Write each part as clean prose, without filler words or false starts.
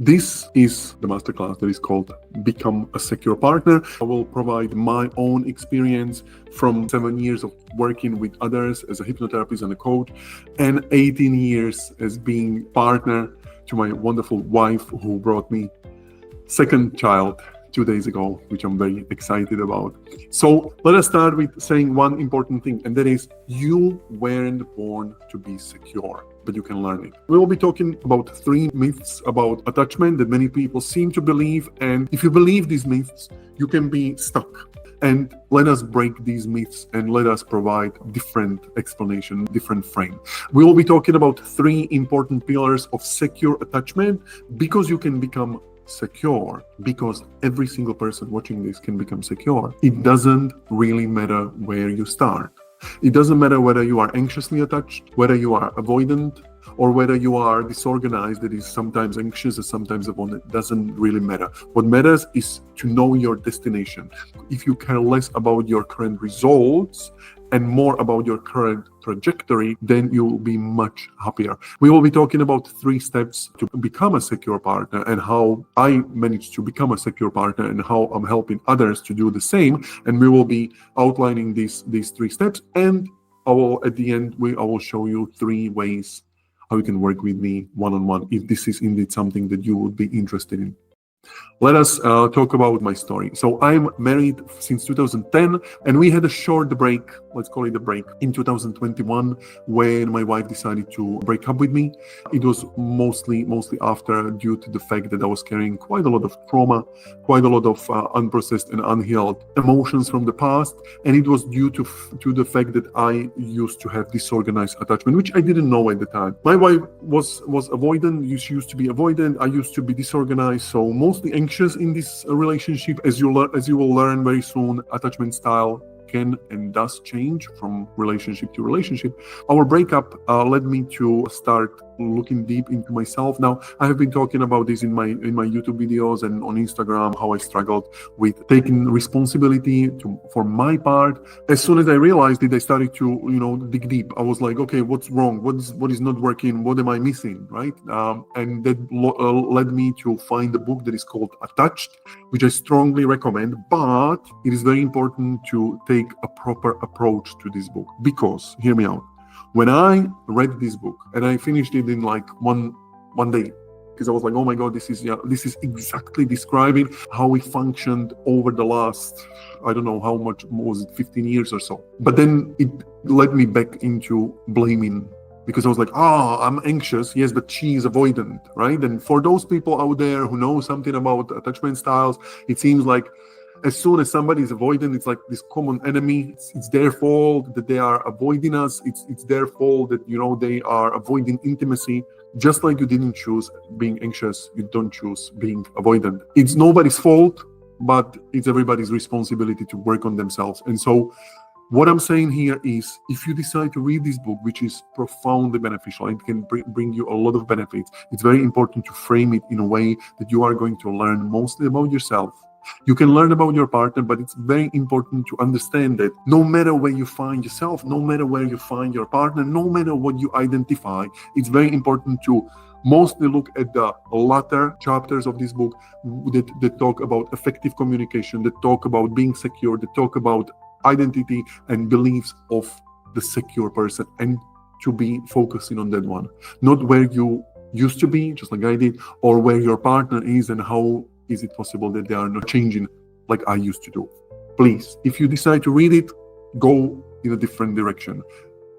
This is the masterclass that is called Become a Secure Partner. I will provide my own experience from 7 years of working with others as a hypnotherapist and a coach, and 18 years as being partner to my wonderful wife who brought me second child 2 days ago, which I'm very excited about. So let us start with saying one important thing, and that is you weren't born to be secure, but you can learn it. We will be talking about 3 myths about attachment that many people seem to believe, and if you believe these myths, you can be stuck. And let us break these myths and let us provide different explanation, different frame. We will be talking about 3 important pillars of secure attachment, because you can become secure, because every single person watching this can become secure. It doesn't really matter where you start. It doesn't matter whether you are anxiously attached, whether you are avoidant, or whether you are disorganized, that is sometimes anxious and sometimes avoidant. It doesn't really matter. What matters is to know your destination. If you care less about your current results and more about your current trajectory, then you will be much happier. We will be talking about 3 steps to become a secure partner and how I managed to become a secure partner and how I'm helping others to do the same. And we will be outlining these 3 steps. And at the end, I will show you 3 ways how you can work with me one-on-one if this is indeed something that you would be interested in. Let us talk about my story. So I'm married since 2010, and we had a short break, let's call it a break, in 2021 when my wife decided to break up with me. It was mostly after, due to the fact that I was carrying quite a lot of trauma, quite a lot of unprocessed and unhealed emotions from the past, and it was due to the fact that I used to have disorganized attachment, which I didn't know at the time. My wife was avoidant. She used to be avoidant. I used to be disorganized, so mostly anxious in this relationship. As you will learn very soon, attachment style can and does change from relationship to relationship. Our breakup led me to start looking deep into myself. Now, I have been talking about this in my YouTube videos and on Instagram, how I struggled with taking responsibility for my part. As soon as I realized it, I started to dig deep. I was like, okay, what's wrong? What is not working? What am I missing, right? And that led me to find a book that is called Attached, which I strongly recommend. But it is very important to take a proper approach to this book, because, hear me out, when I read this book and I finished it in like one day, because I was like, oh my God, this is exactly describing how we functioned over the last, I don't know how much, was it 15 years or so. But then it led me back into blaming, because I was like, I'm anxious, yes, but she is avoidant, right? And for those people out there who know something about attachment styles, it seems like as soon as somebody is avoidant, it's like this common enemy. It's their fault that they are avoiding us. It's their fault that they are avoiding intimacy. Just like you didn't choose being anxious, you don't choose being avoidant. It's nobody's fault, but it's everybody's responsibility to work on themselves. And so what I'm saying here is, if you decide to read this book, which is profoundly beneficial, it can bring you a lot of benefits, it's very important to frame it in a way that you are going to learn mostly about yourself. You can learn about your partner, but it's very important to understand that no matter where you find yourself, no matter where you find your partner, no matter what you identify, it's very important to mostly look at the latter chapters of this book that talk about effective communication, that talk about being secure, that talk about identity and beliefs of the secure person, and to be focusing on that one, not where you used to be, just like I did, or where your partner is and how is it possible that they are not changing like I used to do. Please, if you decide to read it, go in a different direction.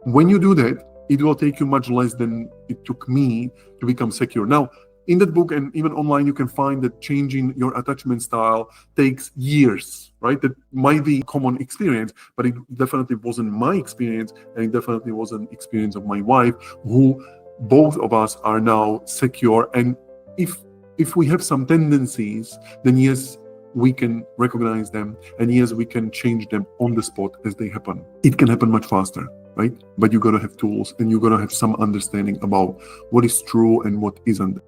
When you do that, it will take you much less than it took me to become secure. Now, in that book and even online, you can find that changing your attachment style takes years, right? That might be common experience, but it definitely wasn't my experience, and it definitely wasn't experience of my wife, who both of us are now secure. And if we have some tendencies, then yes, we can recognize them, and yes, we can change them on the spot as they happen. It can happen much faster, right? But you gotta have tools, and you gotta have some understanding about what is true and what isn't.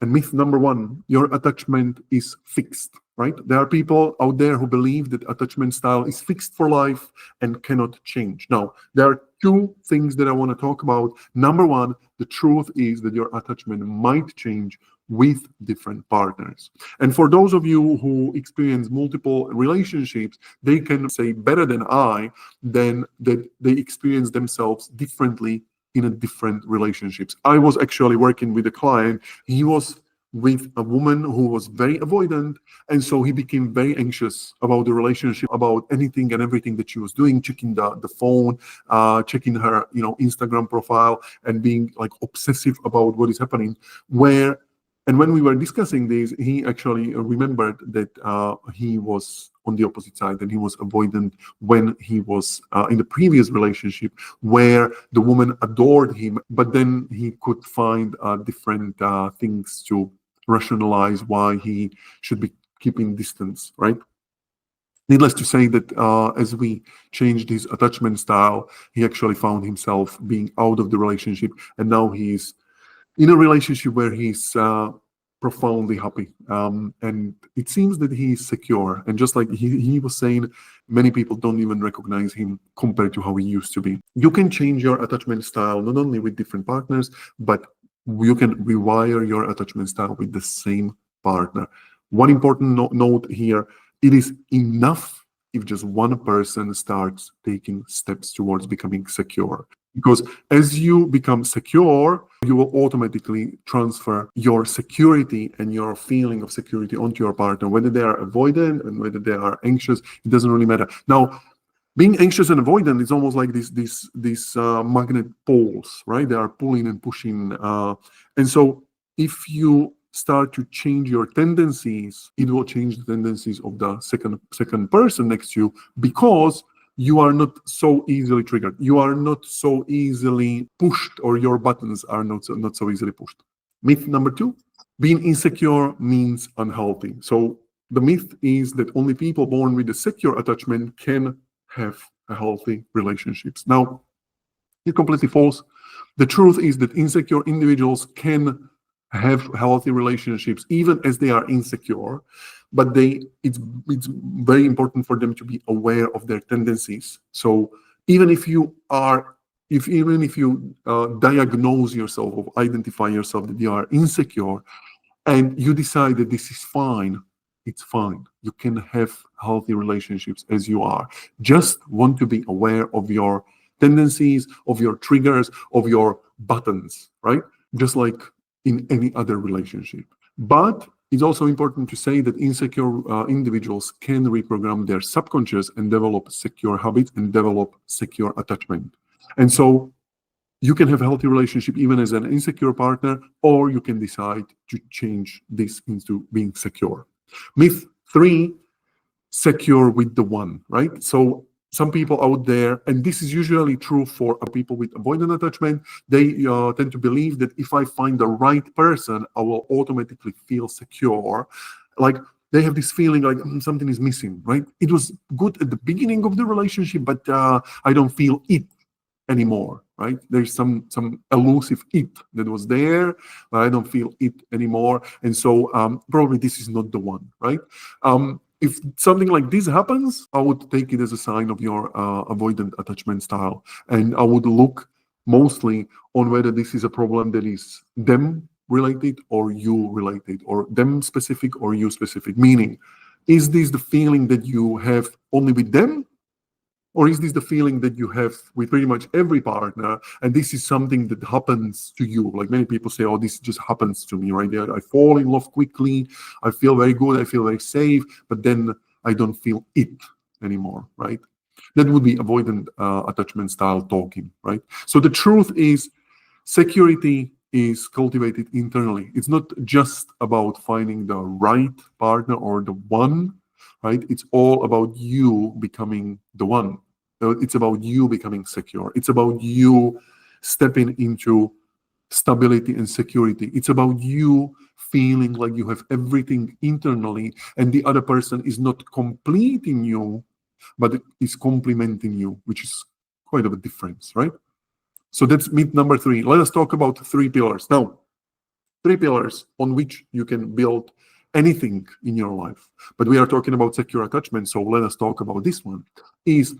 And myth number 1, your attachment is fixed, right? There are people out there who believe that attachment style is fixed for life and cannot change. Now, there are 2 things that I want to talk about. Number 1, the truth is that your attachment might change with different partners. And for those of you who experience multiple relationships, they can say better than I, then that they experience themselves differently in a different relationships. I was actually working with a client. He was with a woman who was very avoidant, and so he became very anxious about the relationship, about anything and everything that she was doing, checking the phone, checking her Instagram profile, and being like obsessive about what is happening. And when we were discussing this, he actually remembered that he was on the opposite side, and he was avoidant when he was in the previous relationship where the woman adored him, but then he could find different things to rationalize why he should be keeping distance, right? Needless to say that as we changed his attachment style, he actually found himself being out of the relationship, and now he's in a relationship where he's profoundly happy. And it seems that he is secure. And just like he was saying, many people don't even recognize him compared to how he used to be. You can change your attachment style not only with different partners, but you can rewire your attachment style with the same partner. One important note here, it is enough if just one person starts taking steps towards becoming secure. Because as you become secure, you will automatically transfer your security and your feeling of security onto your partner. Whether they are avoidant and whether they are anxious, it doesn't really matter. Now, being anxious and avoidant is almost like these magnet poles, right? They are pulling and pushing. And so if you start to change your tendencies, it will change the tendencies of the second person next to you, because you are not so easily triggered. You are not so easily pushed, or your buttons are not so easily pushed. Myth number 2, being insecure means unhealthy. So the myth is that only people born with a secure attachment can have a healthy relationships. Now, it's completely false. The truth is that insecure individuals can have healthy relationships even as they are insecure, but it's very important for them to be aware of their tendencies. So even if you diagnose yourself or identify yourself that you are insecure, and you decide that this is fine, it's fine. You can have healthy relationships as you are. Just want to be aware of your tendencies, of your triggers, of your buttons, right? Just like in any other relationship. But it's also important to say that insecure individuals can reprogram their subconscious and develop secure habits and develop secure attachment. And so you can have a healthy relationship even as an insecure partner, or you can decide to change this into being secure. Myth 3, secure with the one, right? So some people out there, and this is usually true for people with avoidant attachment, they tend to believe that if I find the right person, I will automatically feel secure. Like they have this feeling like something is missing, right? It was good at the beginning of the relationship, but I don't feel it anymore, right? There's some elusive it that was there, but I don't feel it anymore. And so probably this is not the one, right? If something like this happens, I would take it as a sign of your avoidant attachment style. And I would look mostly on whether this is a problem that is them related or you related, or them specific or you specific. Meaning, is this the feeling that you have only with them? Or is this the feeling that you have with pretty much every partner, and this is something that happens to you? Like many people say, oh, this just happens to me, right? I fall in love quickly, I feel very good, I feel very safe, but then I don't feel it anymore, right? That would be avoidant attachment style talking, right? So the truth is, security is cultivated internally. It's not just about finding the right partner or the one, right? It's all about you becoming the one. It's about you becoming secure. It's about you stepping into stability and security. It's about you feeling like you have everything internally, and the other person is not completing you, but is complementing you, which is quite of a difference, right? So that's myth number 3. Let us talk about 3 pillars. Now, 3 pillars on which you can build anything in your life. But we are talking about secure attachment, so let us talk about this one. Is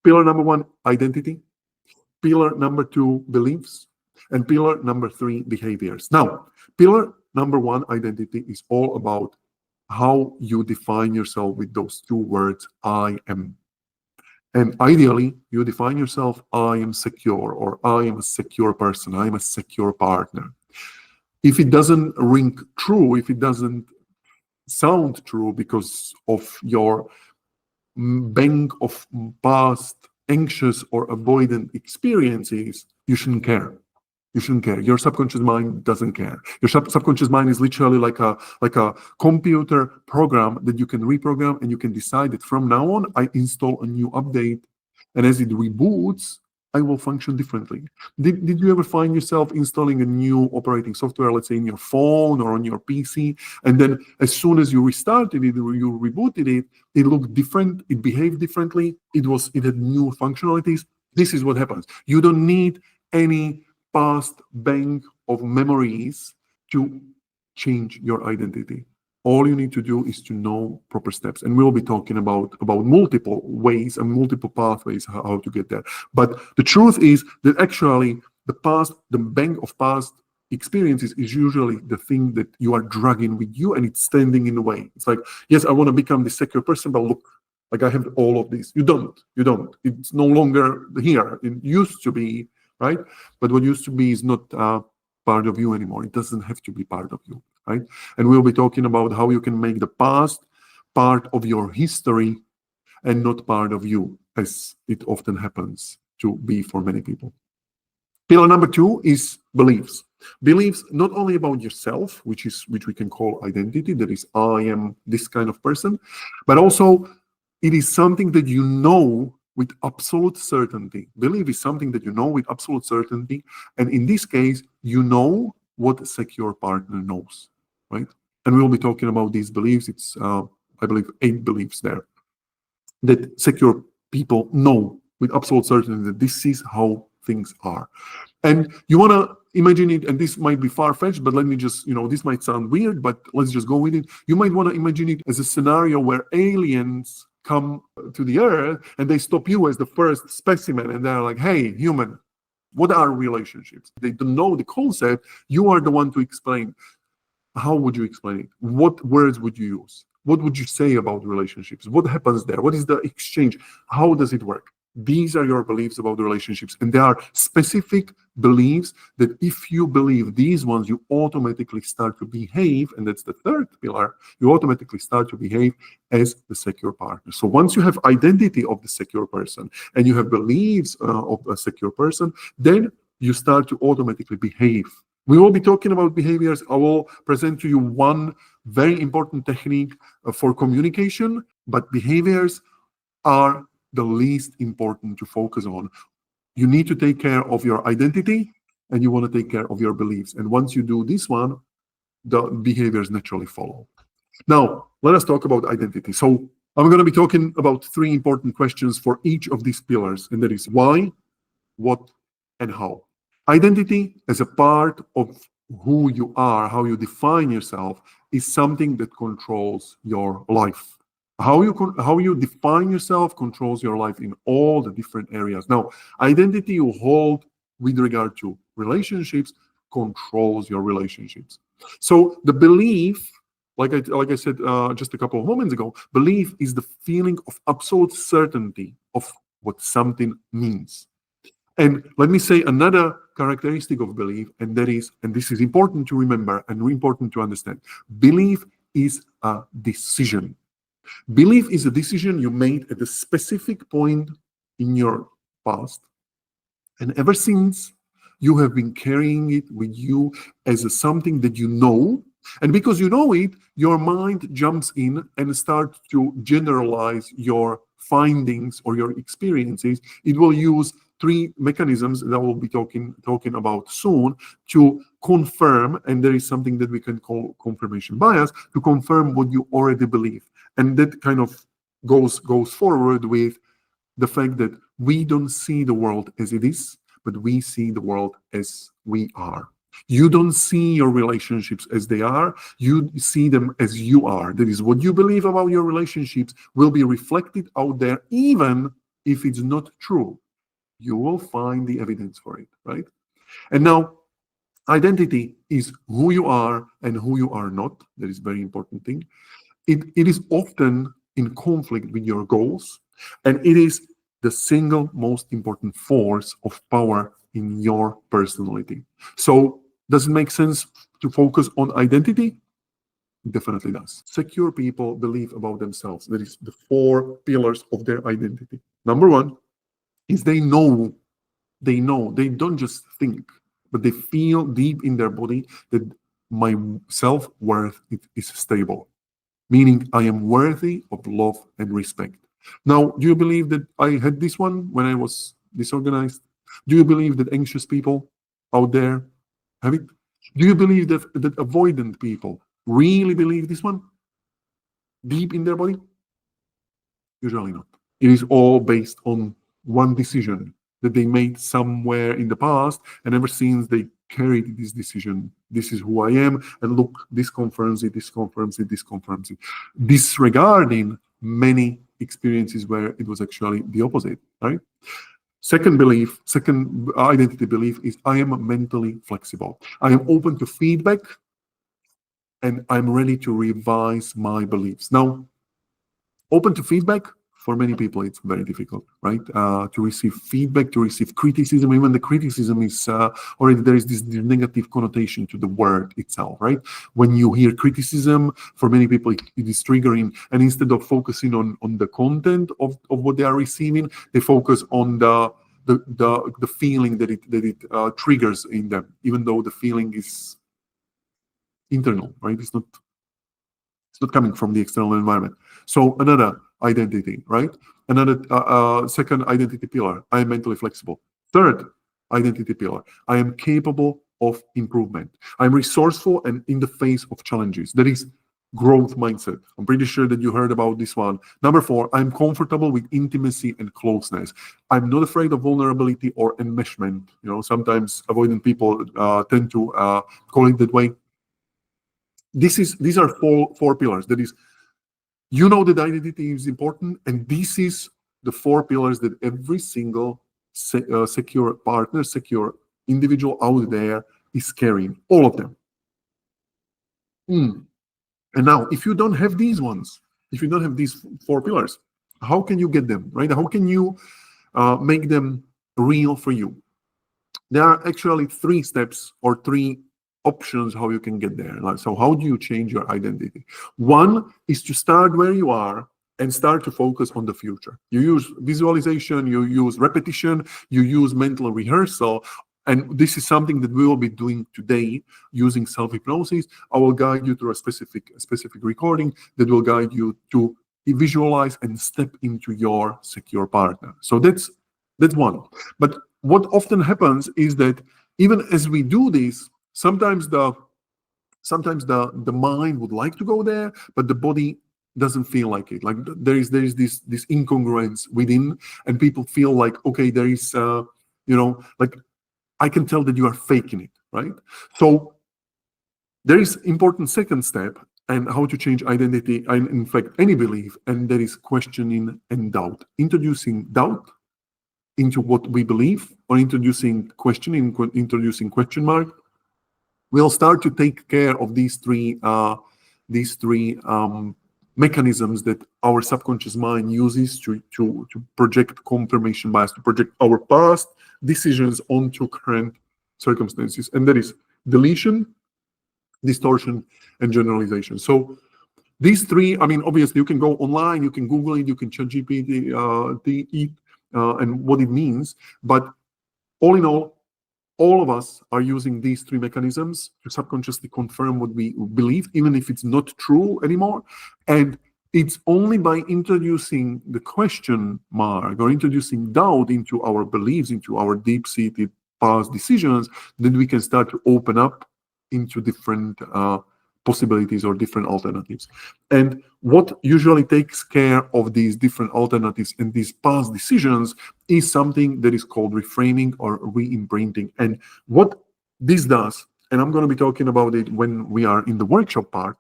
pillar number 1, identity. Pillar number 2, beliefs. And pillar number 3, behaviors. Now, pillar Number one, identity is all about how you define yourself with those two words, I am. And ideally, you define yourself, I am secure, or I am a secure person, I am a secure partner. If it doesn't ring true, if it doesn't sound true because of your bank of past anxious or avoidant experiences, you shouldn't care. You shouldn't care. Your subconscious mind doesn't care. Your subconscious mind is literally like a computer program that you can reprogram, and you can decide that from now on I install a new update, and as it reboots, I will function differently. Did you ever find yourself installing a new operating software, let's say in your phone or on your PC, and then as soon as you restarted it or you rebooted it, it looked different, it behaved differently, it had new functionalities? This is what happens. You don't need any past bank of memories to change your identity. All you need to do is to know proper steps. And we'll be talking about multiple ways and multiple pathways how to get there. But the truth is that actually the bank of past experiences is usually the thing that you are dragging with you, and it's standing in the way. It's like, yes, I want to become this secure person, but look, like I have all of this. You don't. It's no longer here. It used to be, right? But what used to be is not part of you anymore. It doesn't have to be part of you, right? And we'll be talking about how you can make the past part of your history and not part of you, as it often happens to be for many people. Pillar number 2 is beliefs. Beliefs not only about yourself, which we can call identity, that is, I am this kind of person, but also it is something that you know with absolute certainty. Belief is something that you know with absolute certainty. And in this case, you know what a secure partner knows, right? And we'll be talking about these beliefs. It's, I believe, 8 beliefs there that secure people know with absolute certainty that this is how things are. And you want to imagine it, and this might be far-fetched, but let me just, this might sound weird, but let's just go with it. You might want to imagine it as a scenario where aliens come to the earth and they stop you as the first specimen, and they're like, hey, human, what are relationships? They don't know the concept. You are the one to explain. How would you explain it? What words would you use? What would you say about relationships? What happens there? What is the exchange? How does it work? These are your beliefs about the relationships, and there are specific beliefs that if you believe these ones, you automatically start to behave, and that's the third pillar, you automatically start to behave as the secure partner. So once you have identity of the secure person and you have beliefs of a secure person, then you start to automatically behave. We will be talking about behaviors. I will present to you one very important technique for communication, but behaviors are the least important to focus on. You need to take care of your identity, and you want to take care of your beliefs. And once you do this one, the behaviors naturally follow. Now, let us talk about identity. So I'm going to be talking about 3 important questions for each of these pillars, and that is why, what, and how. Identity as a part of who you are, how you define yourself, is something that controls your life. How you define yourself controls your life in all the different areas. Now, identity you hold with regard to relationships controls your relationships. So the belief, like I said just a couple of moments ago, belief is the feeling of absolute certainty of what something means. And let me say another characteristic of belief, and that is, and this is important to remember and important to understand, belief is a decision. Belief is a decision you made at a specific point in your past, and ever since, you have been carrying it with you as something that you know. And because you know it, your mind jumps in and starts to generalize your findings or your experiences. It will use 3 mechanisms that we'll be talking about soon to confirm, and there is something that we can call confirmation bias, to confirm what you already believe. And that kind of goes forward with the fact that we don't see the world as it is, but we see the world as we are. You don't see your relationships as they are, you see them as you are. That is, what you believe about your relationships will be reflected out there, even if it's not true. You will find the evidence for it, right? And now, Identity is who you are and who you are not. That is a very important thing. It is often in conflict with your goals, and it is the single most important force of power in your personality. So, does it make sense to focus on identity? Definitely does. Secure people believe about themselves. That is the four pillars of their identity. Number one is they don't just think, but they feel deep in their body that my self-worth is stable, meaning I am worthy of love and respect. Now, do you believe that I had this one when I was disorganized? Do you believe that anxious people out there have it? Do you believe that avoidant people really believe this one deep in their body? Usually not. It is all based on one decision that they made somewhere in the past, and ever since they carried this decision. This is who I am, and look, this confirms it, this confirms it, this confirms it. Disregarding many experiences where it was actually the opposite, right? Second identity belief is I am mentally flexible. I am open to feedback, and I'm ready to revise my beliefs. Now, open to feedback, for many people, it's very difficult, right? To receive feedback, to receive criticism, even the criticism is already there is this negative connotation to the word itself, right? When you hear criticism, for many people, it is triggering. And instead of focusing on the content of what they are receiving, they focus on the feeling that it triggers in them, even though the feeling is internal, right? It's not coming from the external environment. So another identity, right? Another second identity pillar, I am mentally flexible. Third identity pillar, I am capable of improvement. I'm resourceful and in the face of challenges. That is growth mindset. I'm pretty sure that you heard about this one. Number four, I'm comfortable with intimacy and closeness. I'm not afraid of vulnerability or enmeshment. Sometimes avoidant people tend to call it that way. These are four pillars. That is, that identity is important, and this is the four pillars that every single secure partner, secure individual out there is carrying. All of them. And now, if you don't have these ones, if you don't have these four pillars, how can you get them, right? How can you make them real for you? There are actually 3 steps or 3 options how you can get there. So how do you change your identity? One is to start where you are and start to focus on the future. You use visualization, you use repetition, you use mental rehearsal. And this is something that we will be doing today using self-hypnosis. I will guide you through a specific recording that will guide you to visualize and step into your secure partner. So that's one. But what often happens is that even as we do this, sometimes the mind would like to go there, but the body doesn't feel like it. Like there is this incongruence within, and people feel like, okay, there is like I can tell that you are faking it, right? So there is important second step and how to change identity and in fact any belief, and that is questioning and doubt. Introducing doubt into what we believe, or introducing question mark, we'll start to take care of these three mechanisms that our subconscious mind uses to project confirmation bias, to project our past decisions onto current circumstances, and that is deletion, distortion, and generalization. So these 3, obviously you can go online, you can Google it, you can chat GPT and what it means, but all in all of us are using these 3 mechanisms to subconsciously confirm what we believe, even if it's not true anymore. And it's only by introducing the question mark or introducing doubt into our beliefs, into our deep-seated past decisions, that we can start to open up into different possibilities or different alternatives. And what usually takes care of these different alternatives and these past decisions is something that is called reframing or re-imprinting. And what this does, and I'm going to be talking about it when we are in the workshop part,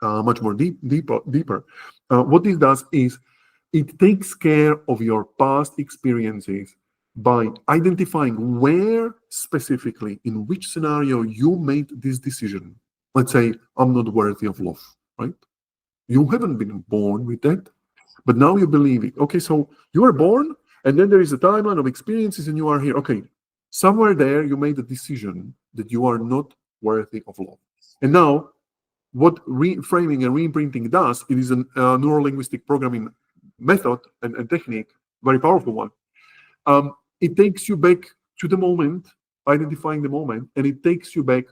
much more deeper. What this does is it takes care of your past experiences by identifying where specifically, in which scenario you made this decision. Let's say, I'm not worthy of love, right? You haven't been born with that, but now you believe it. Okay, so you are born, and then there is a timeline of experiences, and you are here. Okay, somewhere there you made a decision that you are not worthy of love. And now, what reframing and reimprinting does, it is a neuro-linguistic programming method and technique, very powerful one. It takes you back to the moment, identifying the moment, and it takes you back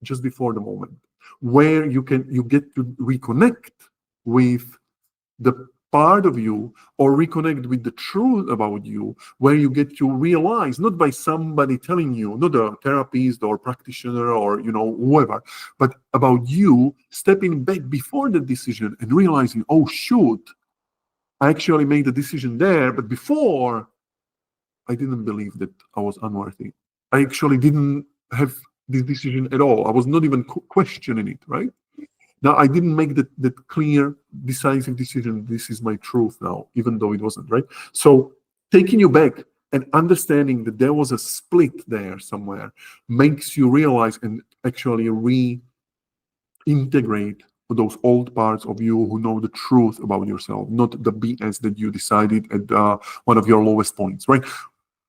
just before the moment, where you get to reconnect with the part of you, or reconnect with the truth about you, where you get to realize, not by somebody telling you, not a therapist or practitioner or whoever, but about you stepping back before the decision and realizing, oh shoot, I actually made a decision there, but before I didn't believe that I was unworthy. I actually didn't have this decision at all. I was not even questioning it, right? Now, I didn't make that clear, decisive decision. This is my truth now, even though it wasn't, right? So taking you back and understanding that there was a split there somewhere makes you realize and actually reintegrate those old parts of you who know the truth about yourself, not the BS that you decided at one of your lowest points, right?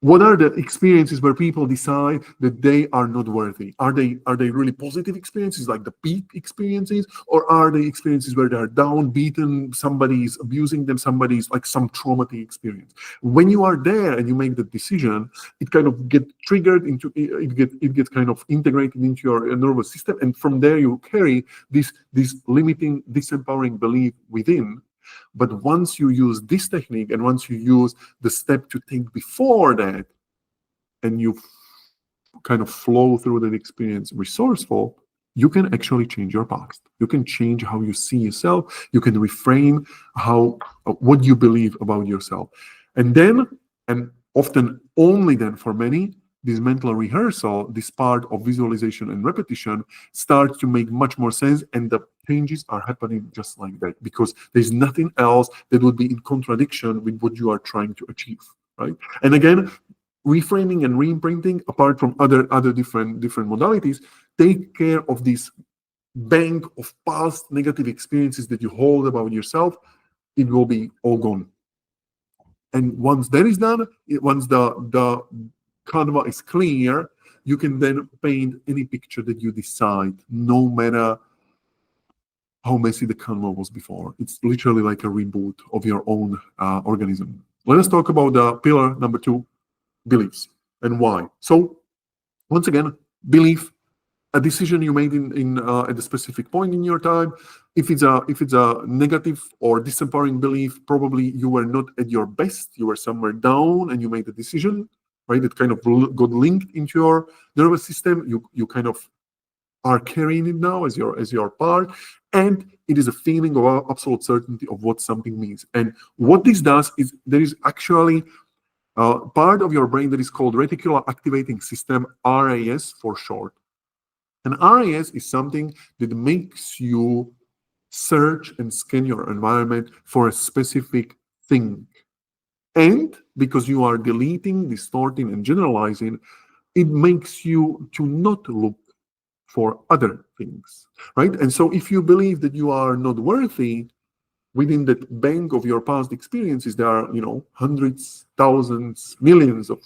What are the experiences where people decide that they are not worthy? Are they really positive experiences, like the peak experiences, or are they experiences where they are down, beaten, somebody is abusing them, somebody's like some traumatic experience? When you are there and you make the decision, it kind of get triggered into it gets kind of integrated into your nervous system, and from there you carry this limiting, disempowering belief within. But once you use this technique, and once you use the step to think before that, and you kind of flow through that experience resourceful, you can actually change your past. You can change how you see yourself. You can reframe what you believe about yourself. And then, and often only then for many, this mental rehearsal, this part of visualization and repetition, starts to make much more sense, and the changes are happening just like that, because there's nothing else that would be in contradiction with what you are trying to achieve, right? And again, reframing and reimprinting, apart from other different modalities, take care of this bank of past negative experiences that you hold about yourself. It will be all gone. And once that is done, once the canvas is clear, you can then paint any picture that you decide, no matter how messy the canvas was before. It's literally like a reboot of your own organism. Let us talk about the pillar number 2, beliefs, and why. So once again, belief, a decision you made in at a specific point in your time. If it's a negative or disempowering belief, probably you were not at your best. You were somewhere down, and you made a decision, right? It kind of got linked into your nervous system. You kind of are carrying it now as your part, and it is a feeling of absolute certainty of what something means. And what this does is there is actually part of your brain that is called reticular activating system, RAS for short. And RAS is something that makes you search and scan your environment for a specific thing. And because you are deleting, distorting, and generalizing, it makes you to not look for other things, right? And so if you believe that you are not worthy, within that bank of your past experiences, there are, hundreds, thousands, millions of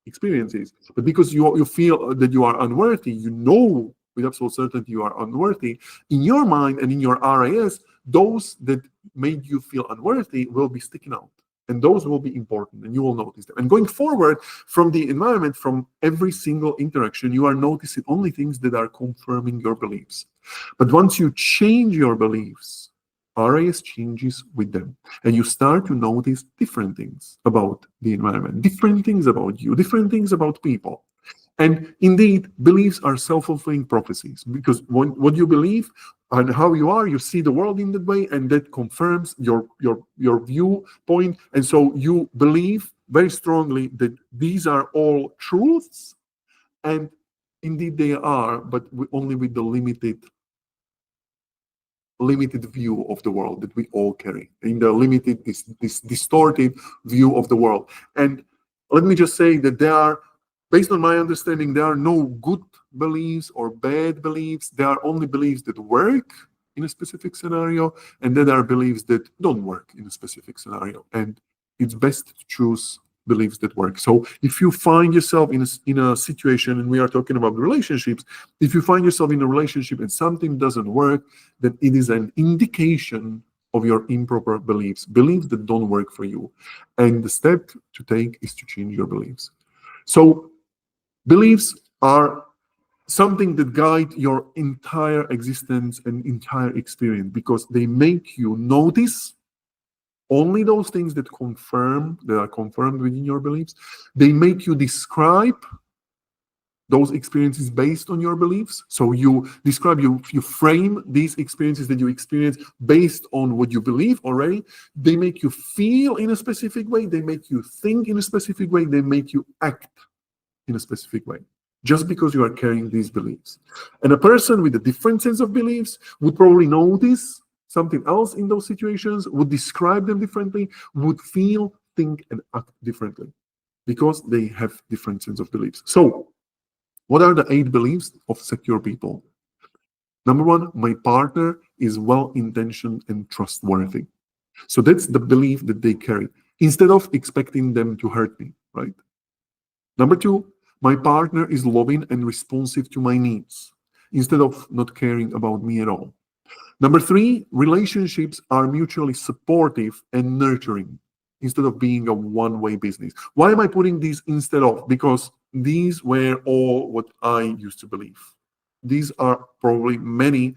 experiences. But because you feel that you are unworthy, with absolute certainty you are unworthy, in your mind and in your RAS, those that made you feel unworthy will be sticking out. And those will be important, and you will notice them. And going forward from the environment, from every single interaction, you are noticing only things that are confirming your beliefs. But once you change your beliefs, RAS changes with them, and you start to notice different things about the environment, different things about you, different things about people. And indeed, beliefs are self-fulfilling prophecies, because what you believe and how you are, you see the world in that way, and that confirms your viewpoint. And so you believe very strongly that these are all truths, and indeed they are, but only with the limited view of the world that we all carry, in the limited, this distorted view of the world. And let me just say that based on my understanding, there are no good beliefs or bad beliefs. There are only beliefs that work in a specific scenario, and then there are beliefs that don't work in a specific scenario. And it's best to choose beliefs that work. So if you find yourself in a situation, and we are talking about relationships, if you find yourself in a relationship and something doesn't work, then it is an indication of your improper beliefs that don't work for you. And the step to take is to change your beliefs. So beliefs are something that guide your entire existence and entire experience, because they make you notice only those things that are confirmed within your beliefs. They make you describe those experiences based on your beliefs. So you frame these experiences that you experience based on what you believe already. They make you feel in a specific way. They make you think in a specific way. They make you act in a specific way, just because you are carrying these beliefs. And a person with a different sense of beliefs would probably notice something else in those situations, would describe them differently, would feel, think, and act differently, because they have different sense of beliefs. So what are the 8 beliefs of secure people? Number 1, my partner is well-intentioned and trustworthy. So that's the belief that they carry, instead of expecting them to hurt me, right? Number 2, my partner is loving and responsive to my needs, instead of not caring about me at all. Number 3, relationships are mutually supportive and nurturing, instead of being a one-way business. Why am I putting these instead of? Because these were all what I used to believe. These are probably many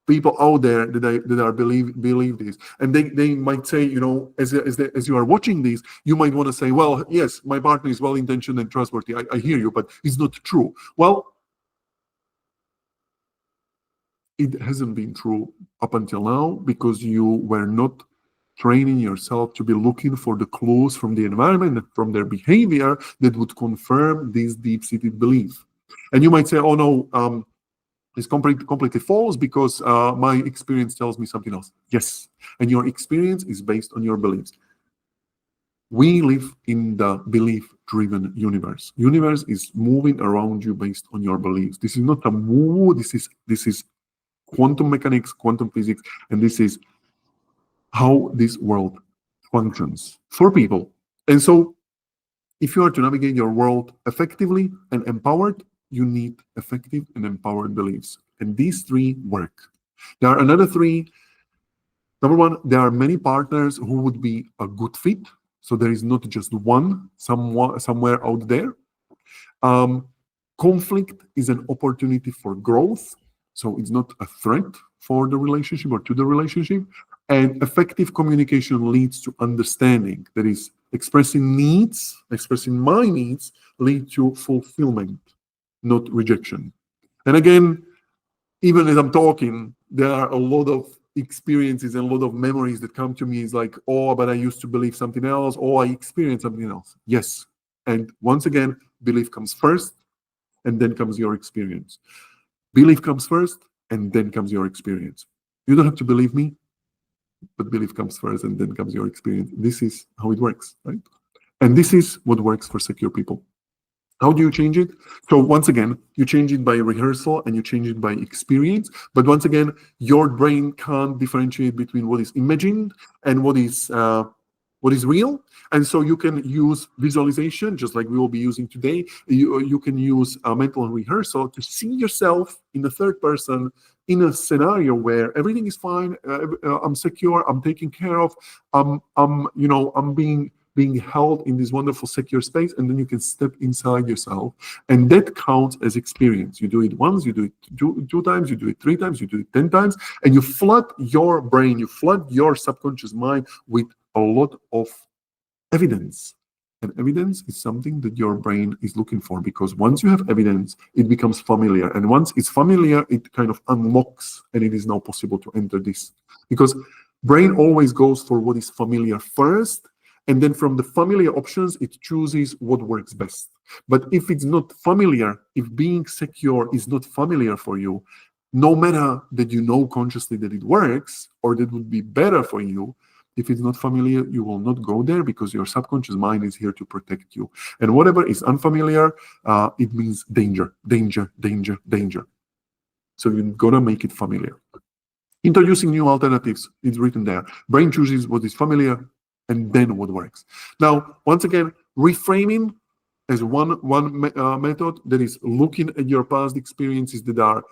people out there that are believe this, and they might say, as you are watching this, you might want to say, well, yes, my partner is well-intentioned and trustworthy. I hear you, but it's not true. Well, it hasn't been true up until now, because you were not training yourself to be looking for the clues from the environment and from their behavior that would confirm this deep-seated belief. And you might say, oh no, it's completely false, because my experience tells me something else. Yes, and your experience is based on your beliefs. We live in the belief-driven universe. Universe is moving around you based on your beliefs. This is not a woo. This is quantum mechanics, quantum physics, and this is how this world functions for people. And so, if you are to navigate your world effectively and empowered, you need effective and empowered beliefs. And these 3 work. There are another 3. Number 1, there are many partners who would be a good fit. So there is not just one somewhere out there. Conflict is an opportunity for growth. So it's not a threat for the relationship or to the relationship. And effective communication leads to understanding. That is, expressing my needs lead to fulfillment, not rejection. And again, even as I'm talking, there are a lot of experiences and a lot of memories that come to me. It's like, oh, but I used to believe something else, or I experienced something else. Yes. And once again, belief comes first, and then comes your experience. Belief comes first, and then comes your experience. You don't have to believe me, but belief comes first, and then comes your experience. This is how it works, right? And this is what works for secure people. How do you change it? So once again, you change it by rehearsal and you change it by experience. But once again, your brain can't differentiate between what is imagined and what is real. And so you can use visualization, just like we will be using today. You can use mental rehearsal to see yourself in the third person in a scenario where everything is fine. I'm secure. I'm taken care of. I'm being held in this wonderful secure space, and then you can step inside yourself, and that counts as experience. You do it once, you do it two times, you do it 3 times, you do it 10 times, and you flood your brain, you flood your subconscious mind with a lot of evidence. And evidence is something that your brain is looking for, because once you have evidence, it becomes familiar, and once it's familiar, it kind of unlocks, and it is now possible to enter this, because brain always goes for what is familiar first. And then from the familiar options, it chooses what works best. But if it's not familiar, if being secure is not familiar for you, no matter that you know consciously that it works or that would be better for you, If it's not familiar, you will not go there because your subconscious mind is here to protect you. And whatever is unfamiliar, it means danger, danger, danger, danger. So you've got to make it familiar. Introducing new alternatives is written there. Brain chooses what is familiar and then what works. Now, once again, reframing as one method, that is looking at your past experiences that are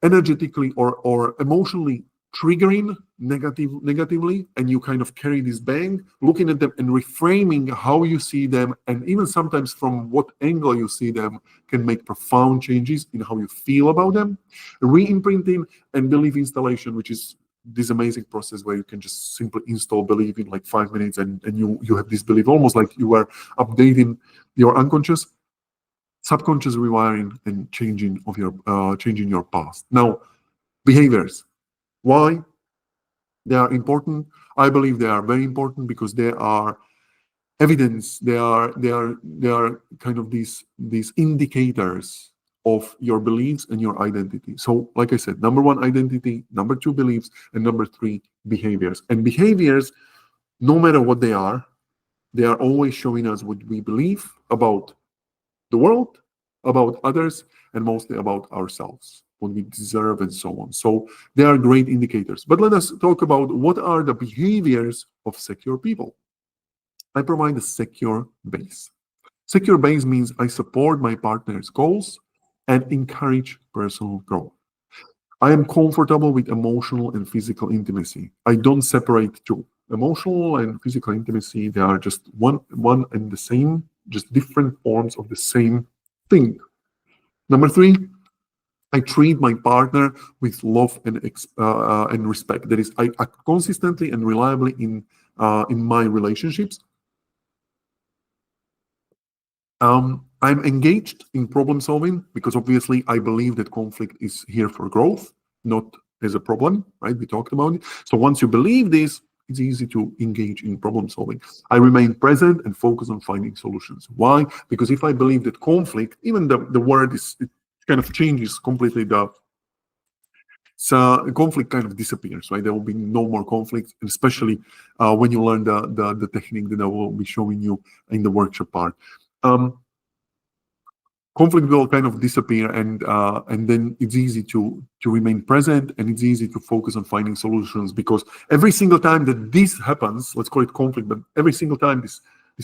energetically or emotionally triggering negatively, and you kind of carry this bang, looking at them and reframing how you see them, and even sometimes from what angle you see them, can make profound changes in how you feel about them. Re-imprinting and belief installation, which is this amazing process where you can just simply install belief in like 5 minutes, and you have this belief almost like you are updating your unconscious. Subconscious rewiring and changing your past. Now, behaviors. Why they are important? I believe they are very important because they are evidence. They are kind of these indicators of your beliefs and your identity. So, like I said, number 1, identity, number 2, beliefs, and number 3, behaviors. And behaviors, no matter what they are always showing us what we believe about the world, about others, and mostly about ourselves, what we deserve, and so on. So they are great indicators. But let us talk about what are the behaviors of secure people. I provide a secure base. Secure base means I support my partner's goals and encourage personal growth. I am comfortable with emotional and physical intimacy. I don't separate two. Emotional and physical intimacy, they are just one and the same, just different forms of the same thing. Number 3, I treat my partner with love and respect. That is, I act consistently and reliably in my relationships. I'm engaged in problem solving because obviously I believe that conflict is here for growth, not as a problem, right? We talked about it. So once you believe this, it's easy to engage in problem solving. I remain present and focus on finding solutions. Why? Because if I believe that conflict, even the word it kind of changes completely. So conflict kind of disappears, right? There will be no more conflict, especially when you learn the technique that I will be showing you in the workshop part. Conflict will kind of disappear, and then it's easy to remain present, and it's easy to focus on finding solutions, because every single time that this happens, let's call it conflict, but every single time this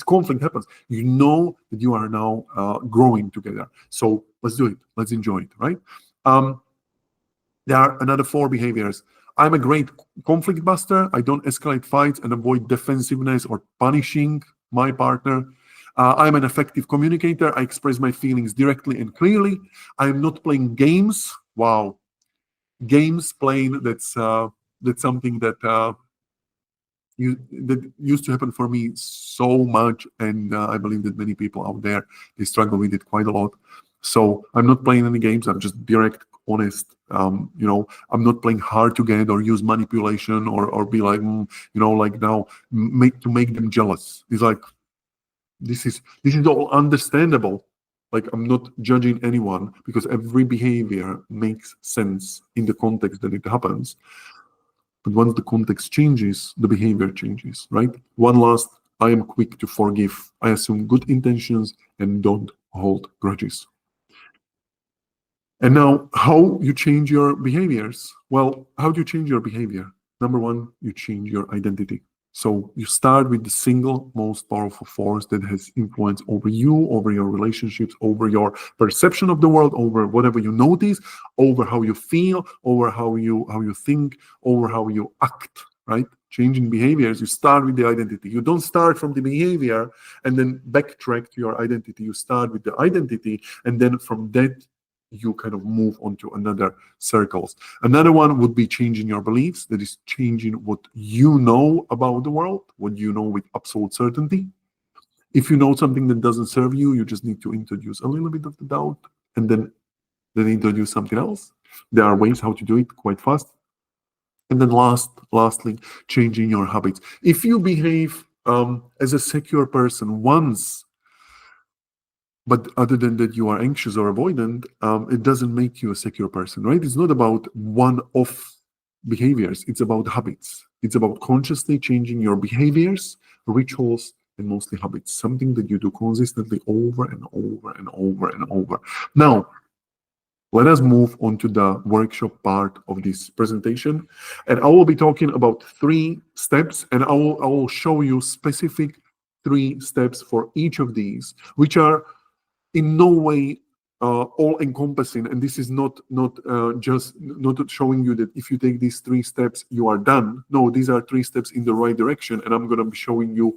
conflict happens, you know that you are now growing together. So let's do it. Let's enjoy it, right? There are another 4 behaviors. I'm a great conflict buster. I don't escalate fights and avoid defensiveness or punishing my partner. I'm an effective communicator. I express my feelings directly and clearly. I'm not playing games. Wow. Games playing, that's something that used to happen for me so much, and I believe that many people out there, they struggle with it quite a lot. So I'm not playing any games. I'm just direct, honest. I'm not playing hard to get or use manipulation or be like, like now make them jealous. It's like, this is all understandable. Like, I'm not judging anyone because every behavior makes sense in the context that it happens. But once the context changes, the behavior changes, right? One last, I am quick to forgive. I assume good intentions and don't hold grudges. And now, how you change your behaviors? Well, how do you change your behavior? Number 1, you change your identity. So you start with the single most powerful force that has influence over you, over your relationships, over your perception of the world, over whatever you notice, over how you feel, over how you think, over how you act, right? Changing behaviors, you start with the identity. You don't start from the behavior and then backtrack to your identity. You start with the identity, and then from that, you kind of move on to another circles. Another one would be changing your beliefs. That is changing what you know about the world, what you know with absolute certainty. If you know something that doesn't serve you, you just need to introduce a little bit of the doubt, and then introduce something else. There are ways how to do it quite fast. And then lastly, changing your habits. If you behave as a secure person once, but other than that, you are anxious or avoidant, it doesn't make you a secure person, right? It's not about one-off behaviors. It's about habits. It's about consciously changing your behaviors, rituals, and mostly habits. Something that you do consistently over and over and over and over. Now, let us move on to the workshop part of this presentation. And I will be talking about 3 steps, and I will show you specific 3 steps for each of these, which are in no way all-encompassing. And this is not just showing you that if you take these 3 steps, you are done. No, these are 3 steps in the right direction. And I'm going to be showing you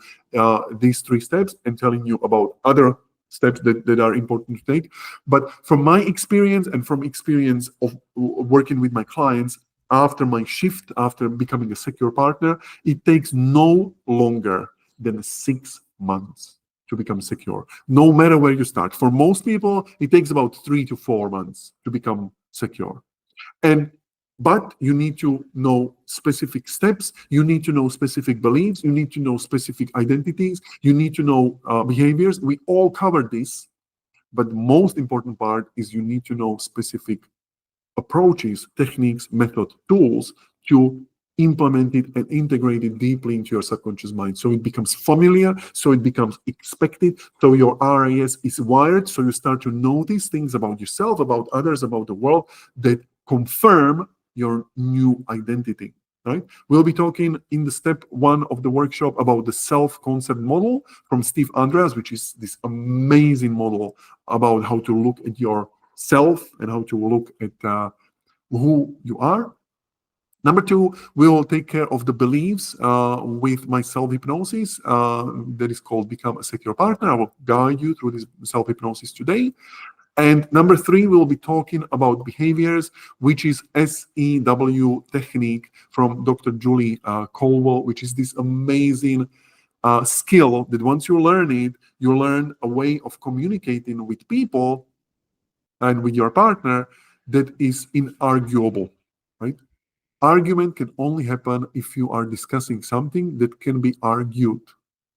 these 3 steps and telling you about other steps that are important to take. But from my experience and from experience of working with my clients, after my shift, after becoming a secure partner, it takes no longer than 6 months to become secure, no matter where you start. For most people, it takes about 3 to 4 months to become secure. But you need to know specific steps, you need to know specific beliefs, you need to know specific identities, you need to know behaviors. We all covered this, but the most important part is you need to know specific approaches, techniques, methods, tools to implement it and integrate it deeply into your subconscious mind. So it becomes familiar, so it becomes expected, so your RAS is wired, so you start to notice things about yourself, about others, about the world that confirm your new identity, right? We'll be talking in the step 1 of the workshop about the self-concept model from Andreas, which is this amazing model about how to look at yourself and how to look at who you are. Number 2, we will take care of the beliefs with my self-hypnosis that is called Become a Secure Partner. I will guide you through this self-hypnosis today. And number 3, we'll be talking about behaviors, which is SEW technique from Dr. Julie Colwell, which is this amazing skill that once you learn it, you learn a way of communicating with people and with your partner that is inarguable, right? Argument can only happen if you are discussing something that can be argued,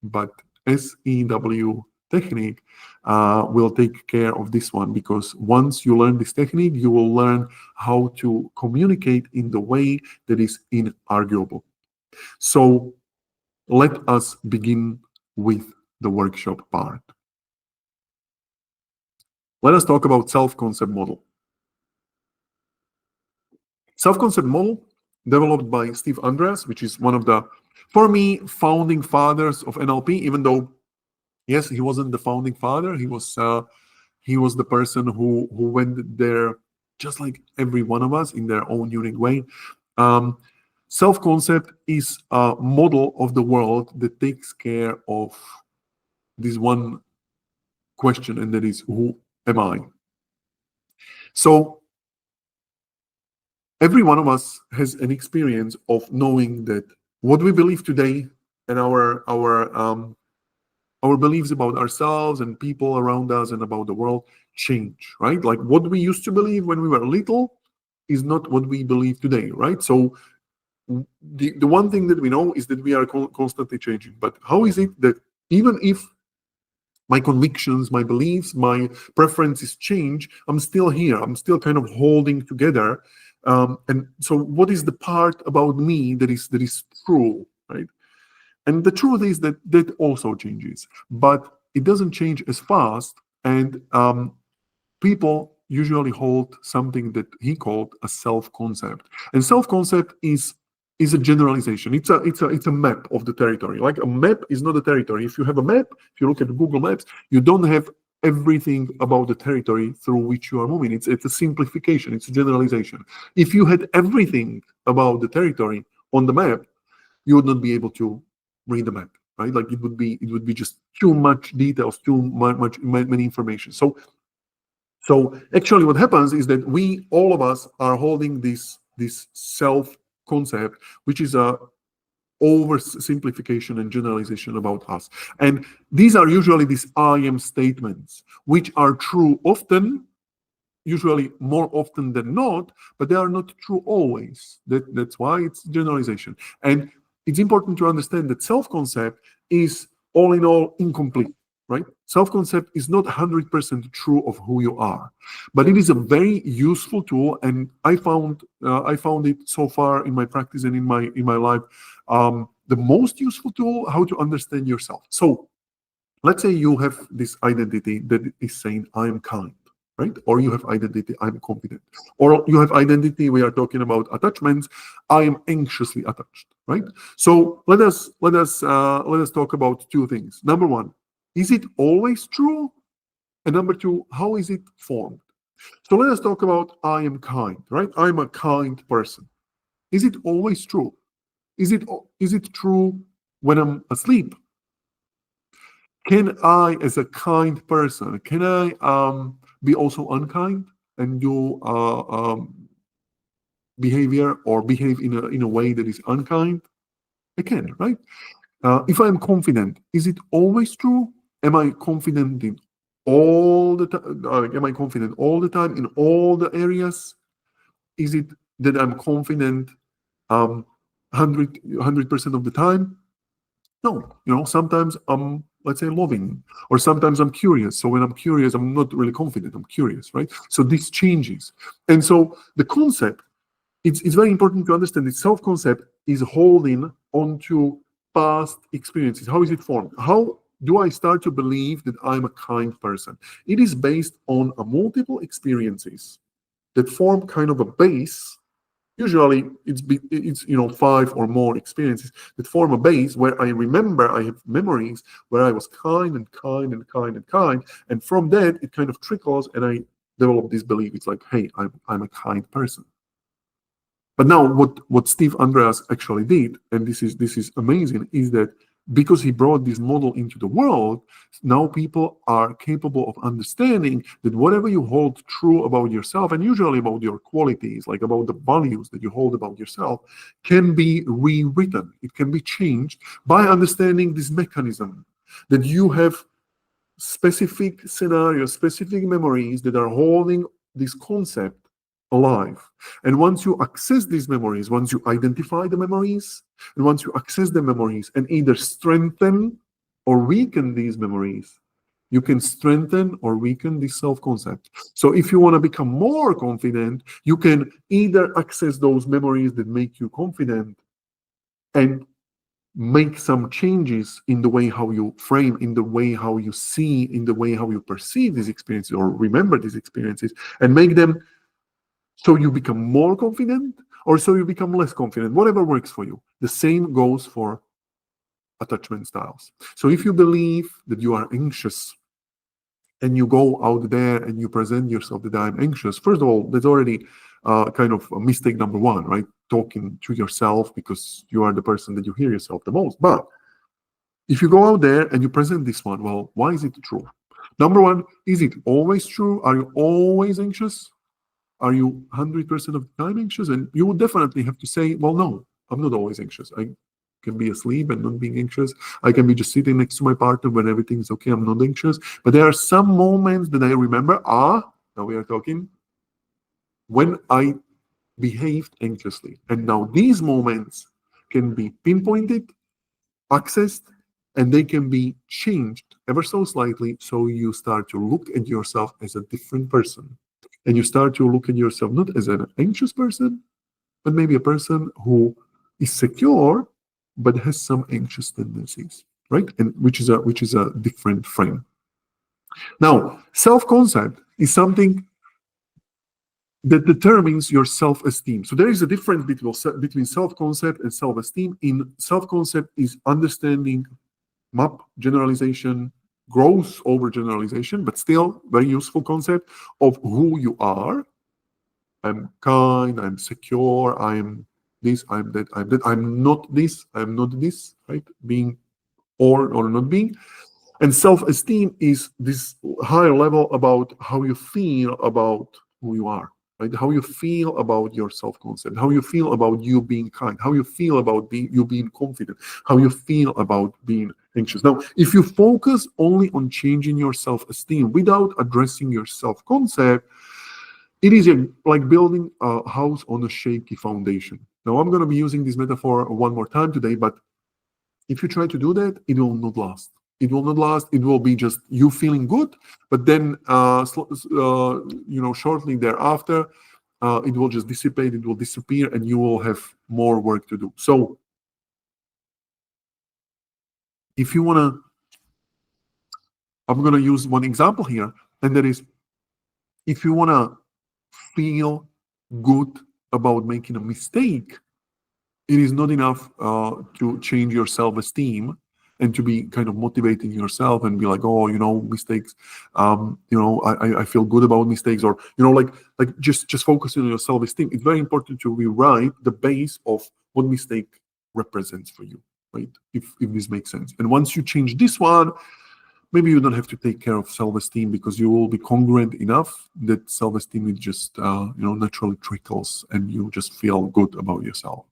but SEW technique will take care of this one, because once you learn this technique, you will learn how to communicate in the way that is inarguable. So let us begin with the workshop part. Let us talk about self-concept model. Self-concept model developed by Andreas, which is one of the, for me, founding fathers of NLP, even though, yes, he wasn't the founding father. He was the person who went there, just like every one of us, in their own unique way. Self-concept is a model of the world that takes care of this one question, and that is, who am I? So every one of us has an experience of knowing that what we believe today and our beliefs about ourselves and people around us and about the world change, right? Like what we used to believe when we were little is not what we believe today, right? So the one thing that we know is that we are constantly changing. But how is it that even if my convictions, my beliefs, my preferences change, I'm still here, I'm still kind of holding together? And so what is the part about me that is true, right? And the truth is that that also changes, but it doesn't change as fast. And people usually hold something that he called a self-concept. And self-concept is a generalization. It's a map of the territory. Like a map is not a territory. If you have a map, if you look at Google Maps, you don't have everything about the territory through which you are moving. It's a simplification. It's a generalization. If you had everything about the territory on the map, you would not be able to read the map, right? Like it would be just too much details, many information. So actually what happens is that all of us are holding this self-concept, which is a oversimplification and generalization about us. And these are usually these I am statements, which are true often, usually more often than not, but they are not true always. That's why it's generalization. And it's important to understand that self-concept is all in all incomplete. right? Self-concept is not 100% true of who you are, but it is a very useful tool, and I found it so far in my practice and in my life, the most useful tool how to understand yourself. So let's say you have this identity that is saying I am kind, right? Or you have identity I'm confident, or you have identity, we are talking about attachments, I am anxiously attached, right? So let us talk about two things. Number one, is it always true? And number two, how is it formed? So let us talk about I am kind, right? I'm a kind person. Is it always true? Is it true when I'm asleep? Can I, as a kind person, can I be also unkind and do behavior or behave in a way that is unkind? I can, right? If I'm confident, is it always true? Am I confident in all the time? Am I confident all the time in all the areas? Is it that I'm confident 100% of the time? No, sometimes I'm, let's say, loving, or sometimes I'm curious. So when I'm curious, I'm not really confident. I'm curious, right? So this changes. And so the concept, it's very important to understand that self-concept is holding onto past experiences. How is it formed? How do I start to believe that I'm a kind person? It is based on a multiple experiences that form kind of a base. Usually it's 5 or more experiences that form a base where I remember, I have memories where I was kind and kind and kind and kind, and from that it kind of trickles and I develop this belief. It's like, hey, I'm a kind person. But now what Steve Andreas actually did, and this is amazing, is that because he brought this model into the world, now people are capable of understanding that whatever you hold true about yourself, and usually about your qualities, like about the values that you hold about yourself, can be rewritten. It can be changed by understanding this mechanism that you have specific scenarios, specific memories that are holding this concept alive. And once you access these memories, once you identify the memories, and once you access the memories and either strengthen or weaken these memories, you can strengthen or weaken this self-concept. So if you want to become more confident, you can either access those memories that make you confident and make some changes in the way how you frame, in the way how you see, in the way how you perceive these experiences or remember these experiences, and make them so you become more confident or so you become less confident, whatever works for you. The same goes for attachment styles. So if you believe that you are anxious and you go out there and you present yourself that I'm anxious, first of all, that's already kind of a mistake number one, right? Talking to yourself because you are the person that you hear yourself the most. But if you go out there and you present this one, well, why is it true? Number one, is it always true? Are you always anxious? Are you 100% of the time anxious? And you would definitely have to say, well, no, I'm not always anxious. I can be asleep and not being anxious. I can be just sitting next to my partner when everything's okay. I'm not anxious. But there are some moments that I remember, now we are talking, when I behaved anxiously. And now these moments can be pinpointed, accessed, and they can be changed ever so slightly. So you start to look at yourself as a different person. And you start to look at yourself not as an anxious person, but maybe a person who is secure, but has some anxious tendencies, right? And which is a different frame. Now, self-concept is something that determines your self-esteem. So there is a difference between self-concept and self-esteem. In self-concept is understanding, map, generalization, gross overgeneralization, but still very useful concept of who you are. I'm kind, I'm secure, I'm this, I'm that, I'm not this, I'm not this, right? Being or not being. And self-esteem is this higher level about how you feel about who you are, right? How you feel about your self-concept, how you feel about you being kind, how you feel about you being confident, how you feel about being anxious. Now, if you focus only on changing your self-esteem without addressing your self-concept, it is like building a house on a shaky foundation. Now, I'm going to be using this metaphor one more time today, but if you try to do that, it will not last. It will not last. It will be just you feeling good, but then shortly thereafter, it will just dissipate. It will disappear, and you will have more work to do. So, if you wanna, I'm gonna use one example here, and that is, if you wanna feel good about making a mistake, it is not enough to change your self-esteem and to be kind of motivating yourself and be like, oh, mistakes, I feel good about mistakes, or like just focusing on your self-esteem. It's very important to rewrite the base of what mistake represents for you, right? If this makes sense. And once you change this one, maybe you don't have to take care of self-esteem, because you will be congruent enough that self-esteem is just naturally trickles and you just feel good about yourself.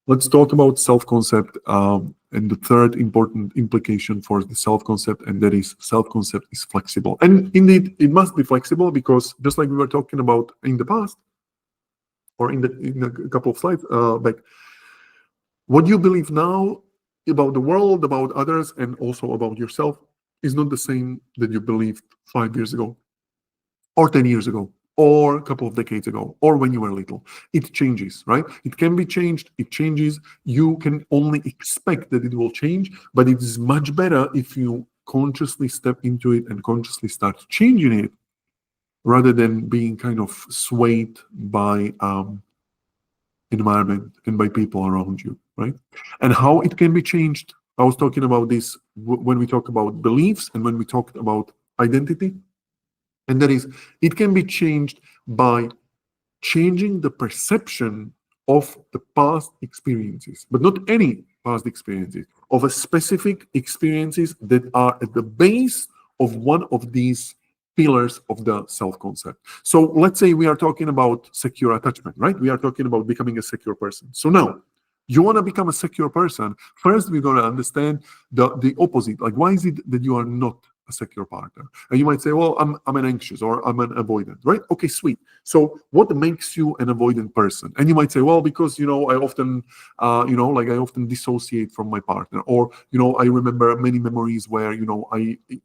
Let's talk about self-concept and the third important implication for the self-concept, and that is self-concept is flexible. And indeed, it must be flexible, because just like we were talking about in the past, or in a couple of slides back, what you believe now about the world, about others, and also about yourself is not the same that you believed 5 years ago, or 10 years ago, or a couple of decades ago, or when you were little. It changes, right? It can be changed, it changes. You can only expect that it will change, but it is much better if you consciously step into it and consciously start changing it, rather than being kind of swayed by environment and by people around you, right? And how it can be changed. I was talking about this when we talk about beliefs and when we talked about identity. And that is, it can be changed by changing the perception of the past experiences, but not any past experiences, of a specific experiences that are at the base of one of these pillars of the self-concept. So let's say we are talking about secure attachment, right? We are talking about becoming a secure person. So now, you want to become a secure person, first we're going to understand the opposite. Like, why is it that you are not a secure partner? And you might say, well, I'm an anxious, or I'm an avoidant, right? Okay, sweet. So what makes you an avoidant person? And you might say, well, because, I often, I often dissociate from my partner, or, I remember many memories where,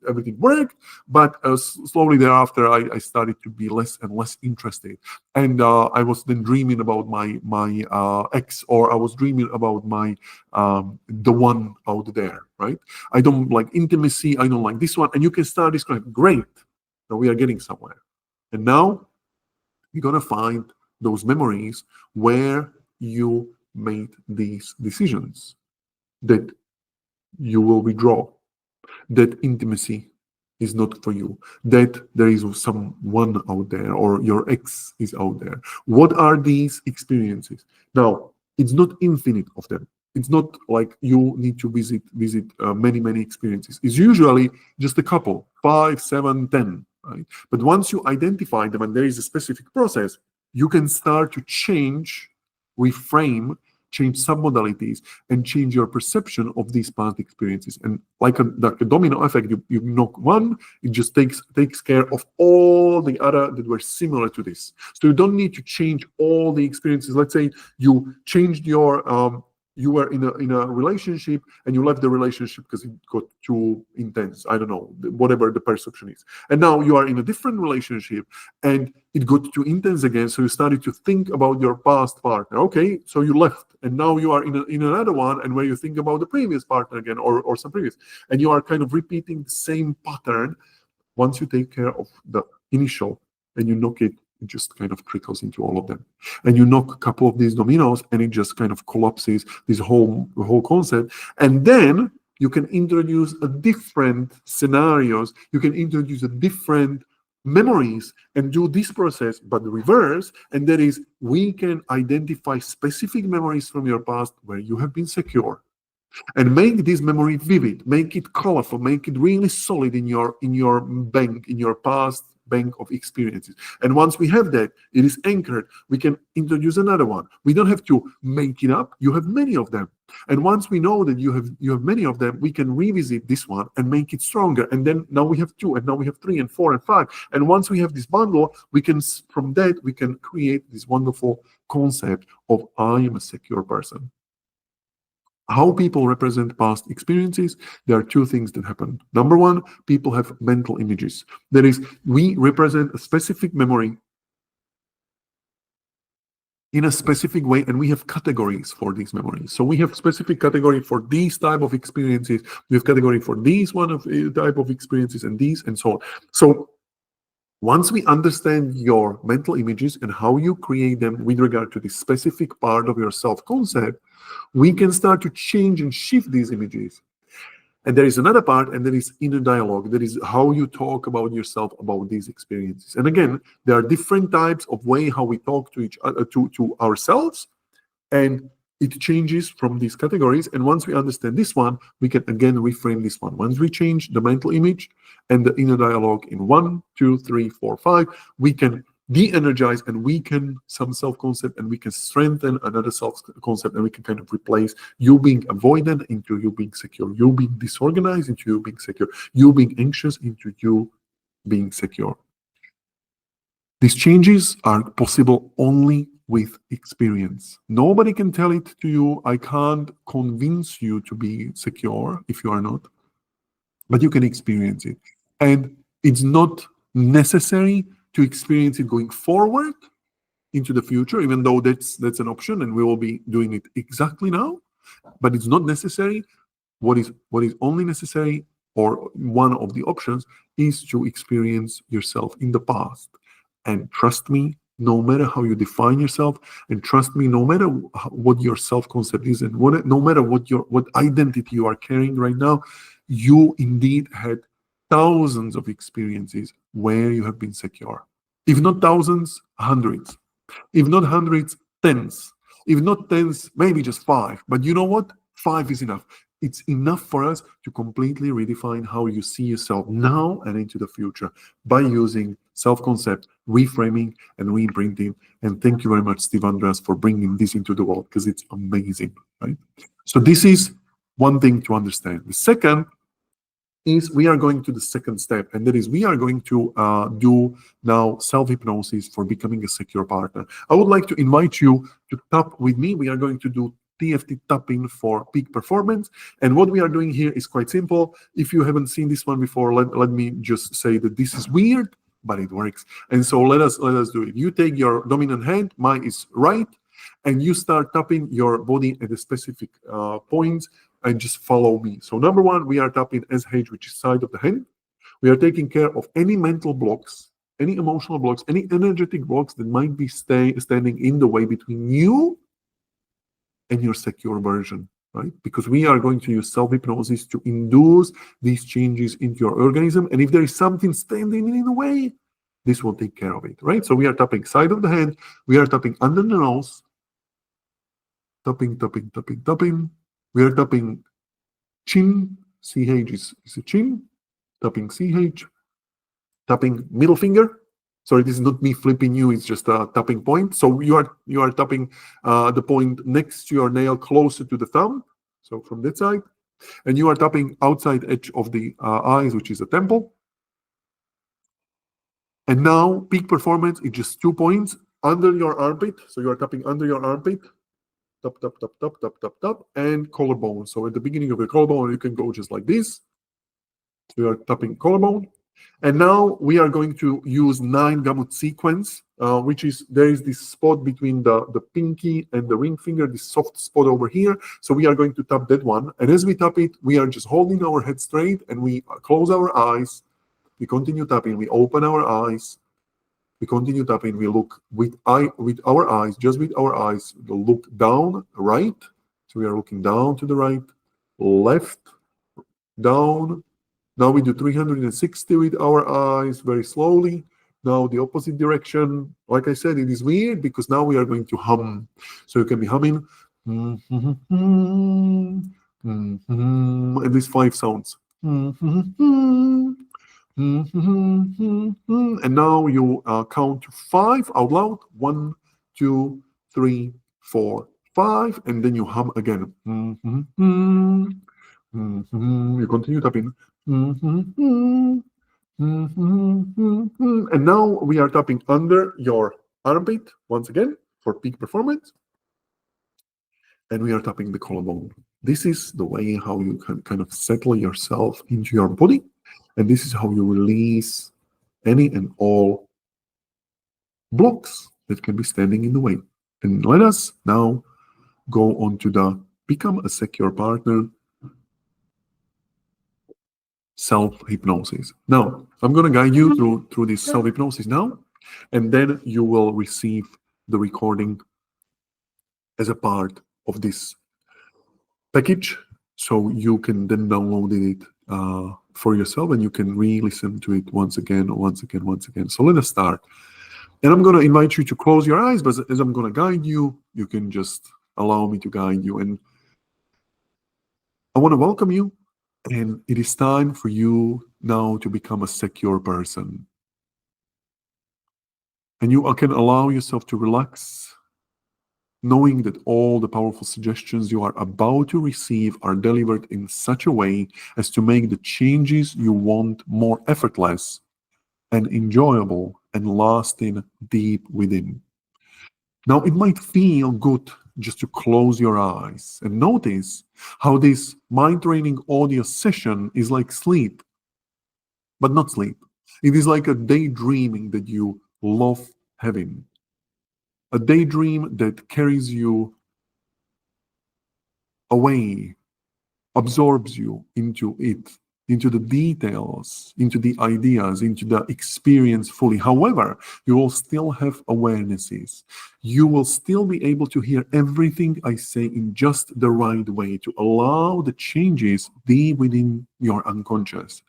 everything worked, but slowly thereafter, I started to be less and less interested. And I was then dreaming about my ex, or I was dreaming about my, the one out there, right? I don't like intimacy. I don't like this one. And you can start describing, great, now we are getting somewhere. And now you're going to find those memories where you made these decisions, that you will withdraw, that intimacy is not for you, that there is someone out there, or your ex is out there. What are these experiences? Now, it's not infinite of them. It's not like you need to visit many experiences. It's usually just a couple, 5, 7, 10, right? But once you identify them and there is a specific process, you can start to change, reframe, change submodalities, and change your perception of these past experiences. And like a domino effect, you knock one, it just takes care of all the other that were similar to this. So you don't need to change all the experiences. Let's say you changed your you were in a relationship and you left the relationship because it got too intense. I don't know, whatever the perception is. And now you are in a different relationship and it got too intense again. So you started to think about your past partner. Okay, so you left, and now you are in another one, and where you think about the previous partner again, or some previous, and you are kind of repeating the same pattern. Once you take care of the initial and you knock it, it just kind of trickles into all of them. And you knock a couple of these dominoes and it just kind of collapses this whole concept. And then you can introduce a different scenarios, you can introduce a different memories and do this process, but the reverse. And that is, we can identify specific memories from your past where you have been secure, and make this memory vivid, make it colorful, make it really solid in your bank, in your past bank of experiences. And once we have that, it is anchored, we can introduce another one. We don't have to make it up. You have many of them. And once we know that you have many of them, we can revisit this one and make it stronger. And then now we have 2, and now we have 3 and 4 and 5. And once we have this bundle, from that we can create this wonderful concept of I am a secure person. how people represent past experiences, there are two things that happen. Number one, people have mental images. That is, we represent a specific memory in a specific way, and we have categories for these memories. So we have specific category for these type of experiences, we have category for these one of type of experiences, and these, and so on. So once we understand your mental images and how you create them with regard to the specific part of your self-concept, we can start to change and shift these images. And there is another part, and that is inner dialogue. That is how you talk about yourself, about these experiences. And again, there are different types of way how we talk to each other, to ourselves, and it changes from these categories. And once we understand this one, we can again reframe this one. Once we change the mental image and the inner dialogue in 1, 2, 3, 4, 5, we can de-energize and weaken some self-concept, and we can strengthen another self-concept, and we can kind of replace you being avoidant into you being secure, you being disorganized into you being secure, you being anxious into you being secure. These changes are possible only with experience. Nobody can tell it to you. I can't convince you to be secure if you are not, but you can experience it. And it's not necessary to experience it going forward into the future, even though that's an option, and we will be doing it exactly now. But it's not necessary. What is only necessary, or one of the options, is to experience yourself in the past. And trust me, no matter how you define yourself, and trust me, no matter what your self-concept is, and no matter what identity you are carrying right now, you indeed had thousands of experiences where you have been secure. If not thousands, hundreds. If not hundreds, tens. If not tens, maybe just 5. But you know what? 5 is enough. It's enough for us to completely redefine how you see yourself now and into the future by using self-concept, reframing, and reimprinting. And thank you very much, Steve Andreas, for bringing this into the world, because it's amazing, right? So this is one thing to understand. The second is we are going to the second step, and that is we are going to do now self-hypnosis for becoming a secure partner. I would like to invite you to tap with me. We are going to do TFT tapping for peak performance. And what we are doing here is quite simple. If you haven't seen this one before, let me just say that this is weird, but it works. And so let us do it. You take your dominant hand, mine is right, and you start tapping your body at a specific points, and just follow me. So number one, we are tapping SH, which is side of the hand. We are taking care of any mental blocks, any emotional blocks, any energetic blocks that might be standing in the way between you and your secure version, right? Because we are going to use self-hypnosis to induce these changes into your organism. And if there is something standing in the way, this will take care of it, right? So we are tapping side of the hand. We are tapping under the nose. Tapping, tapping, tapping, tapping. We are tapping chin. CH is a chin. Tapping CH. Tapping middle finger. Sorry, this is not me flipping you, it's just a tapping point. So you are tapping the point next to your nail, closer to the thumb. So from that side. And you are tapping outside edge of the eyes, which is the temple. And now peak performance is just 2 points under your armpit. So you are tapping under your armpit. Tap, tap, tap, tap, tap, tap, tap, and collarbone. So at the beginning of your collarbone, you can go just like this. So you are tapping collarbone. And now we are going to use 9 gamut sequence, which is, there is this spot between the pinky and the ring finger, this soft spot over here. So we are going to tap that one. And as we tap it, we are just holding our head straight, and we close our eyes. We continue tapping. We open our eyes. We continue tapping. We look with our eyes, just with our eyes, look down, right. So we are looking down to the right, left, down. Now we do 360 with our eyes, very slowly. Now the opposite direction. Like I said, it is weird because now we are going to hum. So you can be humming. And these 5 sounds. And now you count to 5 out loud. 1, 2, 3, 4, 5. And then you hum again. You continue tapping. And now we are tapping under your armpit once again for peak performance. And we are tapping the collarbone. This is the way how you can kind of settle yourself into your body. And this is how you release any and all blocks that can be standing in the way. And let us now go on to the Become a Secure Partner self-hypnosis. Now, I'm going to guide you through this self-hypnosis now, and then you will receive the recording as a part of this package, so you can then download it for yourself, and you can re-listen to it once again. So let us start. And I'm going to invite you to close your eyes, but as I'm going to guide you, you can just allow me to guide you. And I want to welcome you. And it is time for you now to become a secure person. And you can allow yourself to relax, knowing that all the powerful suggestions you are about to receive are delivered in such a way as to make the changes you want more effortless and enjoyable and lasting deep within. Now, it might feel good just to close your eyes and notice how this mind training audio session is like sleep, but not sleep. It is like a daydreaming that you love having. A daydream that carries you away, absorbs you into it, into the details, into the ideas, into the experience fully. However, you will still have awarenesses. You will still be able to hear everything I say in just the right way to allow the changes deep within your unconscious.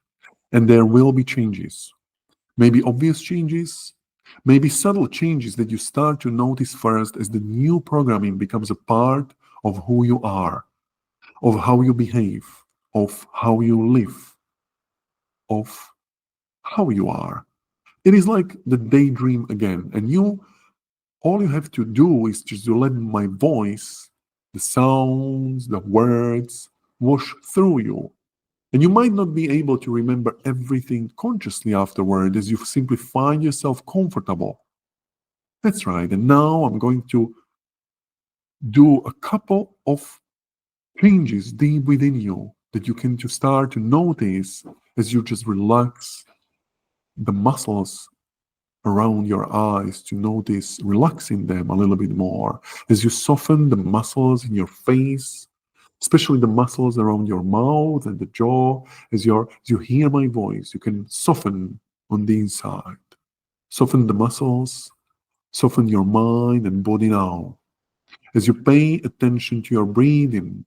And there will be changes. Maybe obvious changes, maybe subtle changes that you start to notice first as the new programming becomes a part of who you are, of how you behave, of how you live, of how you are. It is like the daydream again. And all you have to do is just to let my voice, the sounds, the words wash through you. And you might not be able to remember everything consciously afterward as you simply find yourself comfortable. That's right. And now I'm going to do a couple of changes deep within you that you can just start to notice as you just relax the muscles around your eyes, to notice relaxing them a little bit more as you soften the muscles in your face, especially the muscles around your mouth and the jaw. As you hear my voice, you can soften on the inside. Soften the muscles, soften your mind and body now. As you pay attention to your breathing,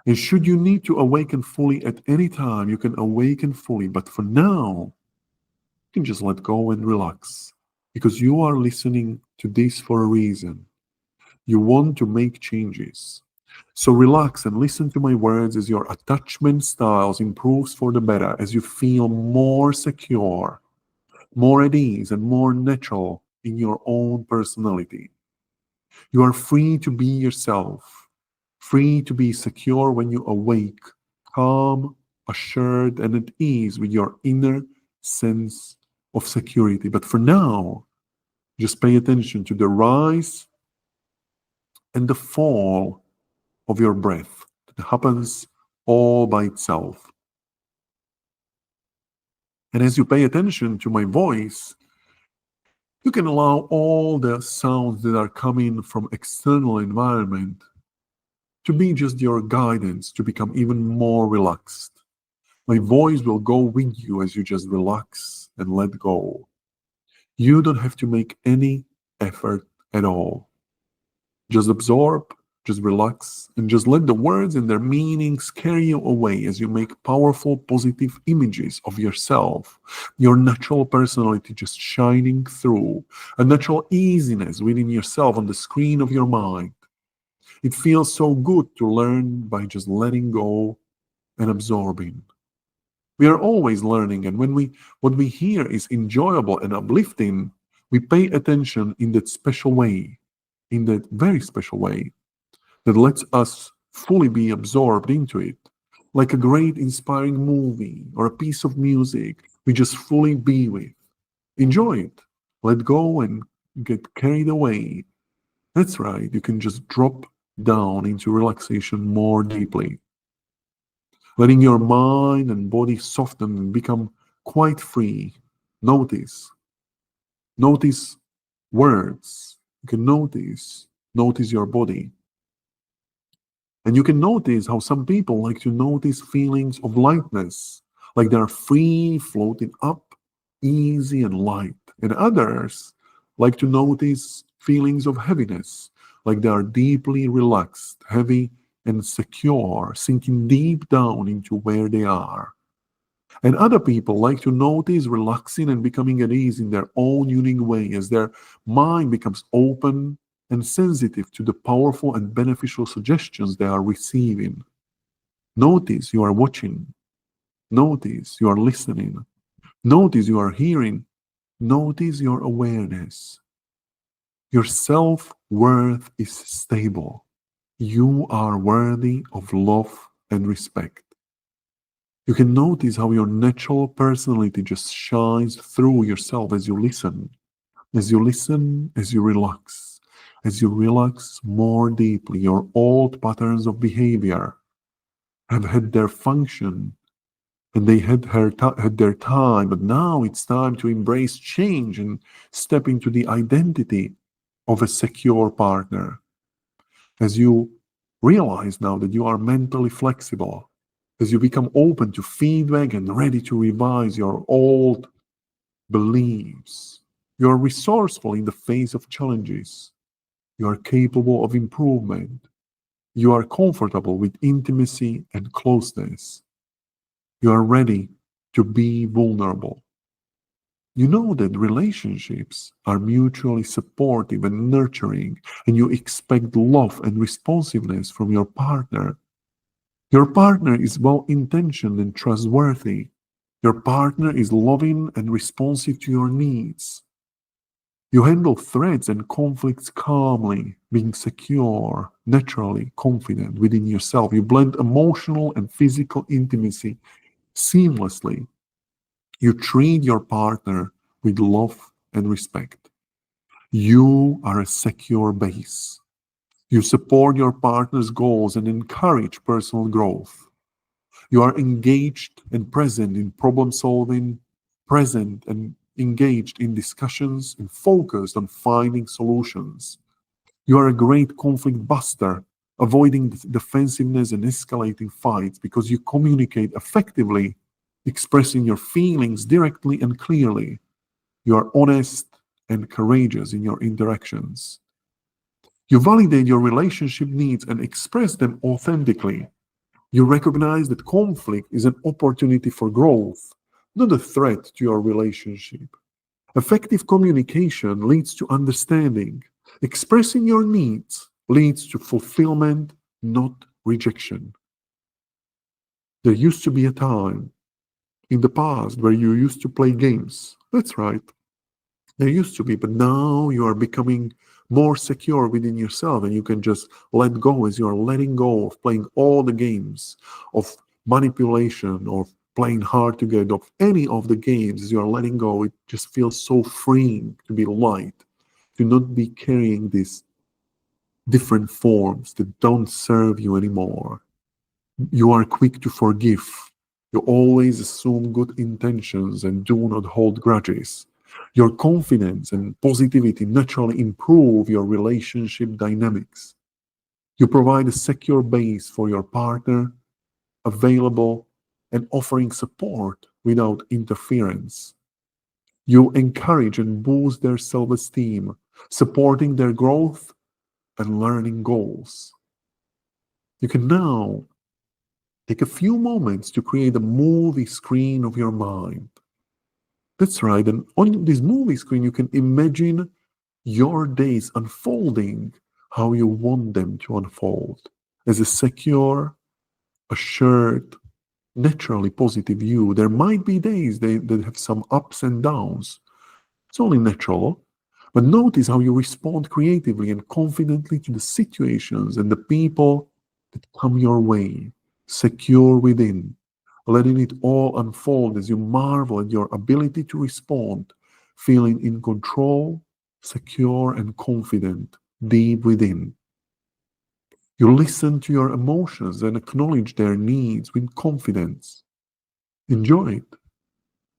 and should you need to awaken fully at any time, you can awaken fully. But for now, you can just let go and relax, because you are listening to this for a reason. You want to make changes. So relax and listen to my words as your attachment styles improves for the better, as you feel more secure, more at ease, and more natural in your own personality. You are free to be yourself, free to be secure when you awake, calm, assured, and at ease with your inner sense of security. But for now, just pay attention to the rise and the fall of your breath that happens all by itself. And as you pay attention to my voice, you can allow all the sounds that are coming from external environment to be just your guidance to become even more relaxed. My voice will go with you as you just relax and let go. You don't have to make any effort at all. Just absorb, just relax, and just let the words and their meanings carry you away as you make powerful, positive images of yourself, your natural personality just shining through, a natural easiness within yourself on the screen of your mind. It feels so good to learn by just letting go and absorbing. We are always learning, and when what we hear is enjoyable and uplifting, we pay attention in that special way, in that very special way that lets us fully be absorbed into it. Like a great inspiring movie or a piece of music, we just fully be with. Enjoy it. Let go and get carried away. That's right. You can just drop down into relaxation more deeply, letting your mind and body soften and become quite free. Notice, notice words. You can notice your body. And you can notice how some people like to notice feelings of lightness, like they're free, floating up, easy and light. And others like to notice feelings of heaviness, like they are deeply relaxed, heavy and secure, sinking deep down into where they are. And other people like to notice relaxing and becoming at ease in their own unique way as their mind becomes open and sensitive to the powerful and beneficial suggestions they are receiving. Notice you are watching. Notice you are listening. Notice you are hearing. Notice your awareness. Your self worth is stable. You are worthy of love and respect. You can notice how your natural personality just shines through yourself as you listen. As you listen, as you relax. As you relax more deeply, your old patterns of behavior have had their function and they had their time, but now it's time to embrace change and step into the identity of a secure partner. As you realize now that you are mentally flexible, as you become open to feedback and ready to revise your old beliefs, you are resourceful in the face of challenges, you are capable of improvement, you are comfortable with intimacy and closeness, you are ready to be vulnerable. You know that relationships are mutually supportive and nurturing, and you expect love and responsiveness from your partner. Your partner is well intentioned and trustworthy. Your partner is loving and responsive to your needs. You handle threats and conflicts calmly, being secure, naturally confident within yourself. You blend emotional and physical intimacy seamlessly. You treat your partner with love and respect. You are a secure base. You support your partner's goals and encourage personal growth. You are engaged and present in problem solving, present and engaged in discussions, and focused on finding solutions. You are a great conflict buster, avoiding defensiveness and escalating fights because you communicate effectively, expressing your feelings directly and clearly. You are honest and courageous in your interactions. You validate your relationship needs and express them authentically. You recognize that conflict is an opportunity for growth, not a threat to your relationship. Effective communication leads to understanding. Expressing your needs leads to fulfillment, not rejection. There used to be a time in the past where you used to play games. That's right. There used to be, but now you are becoming more secure within yourself and you can just let go as you are letting go of playing all the games of manipulation or playing hard to get, of any of the games. As you are letting go, it just feels so freeing to be light, to not be carrying these different forms that don't serve you anymore. You are quick to forgive. You always assume good intentions and do not hold grudges. Your confidence and positivity naturally improve your relationship dynamics. You provide a secure base for your partner, available and offering support without interference. You encourage and boost their self esteem, supporting their growth and learning goals. You can now take a few moments to create a movie screen of your mind. That's right. And on this movie screen, you can imagine your days unfolding how you want them to unfold as a secure, assured, naturally positive you. There might be days that have some ups and downs. It's only natural. But notice how you respond creatively and confidently to the situations and the people that come your way, secure within, letting it all unfold as you marvel at your ability to respond, feeling in control, secure, and confident deep within. You listen to your emotions and acknowledge their needs with confidence. Enjoy it.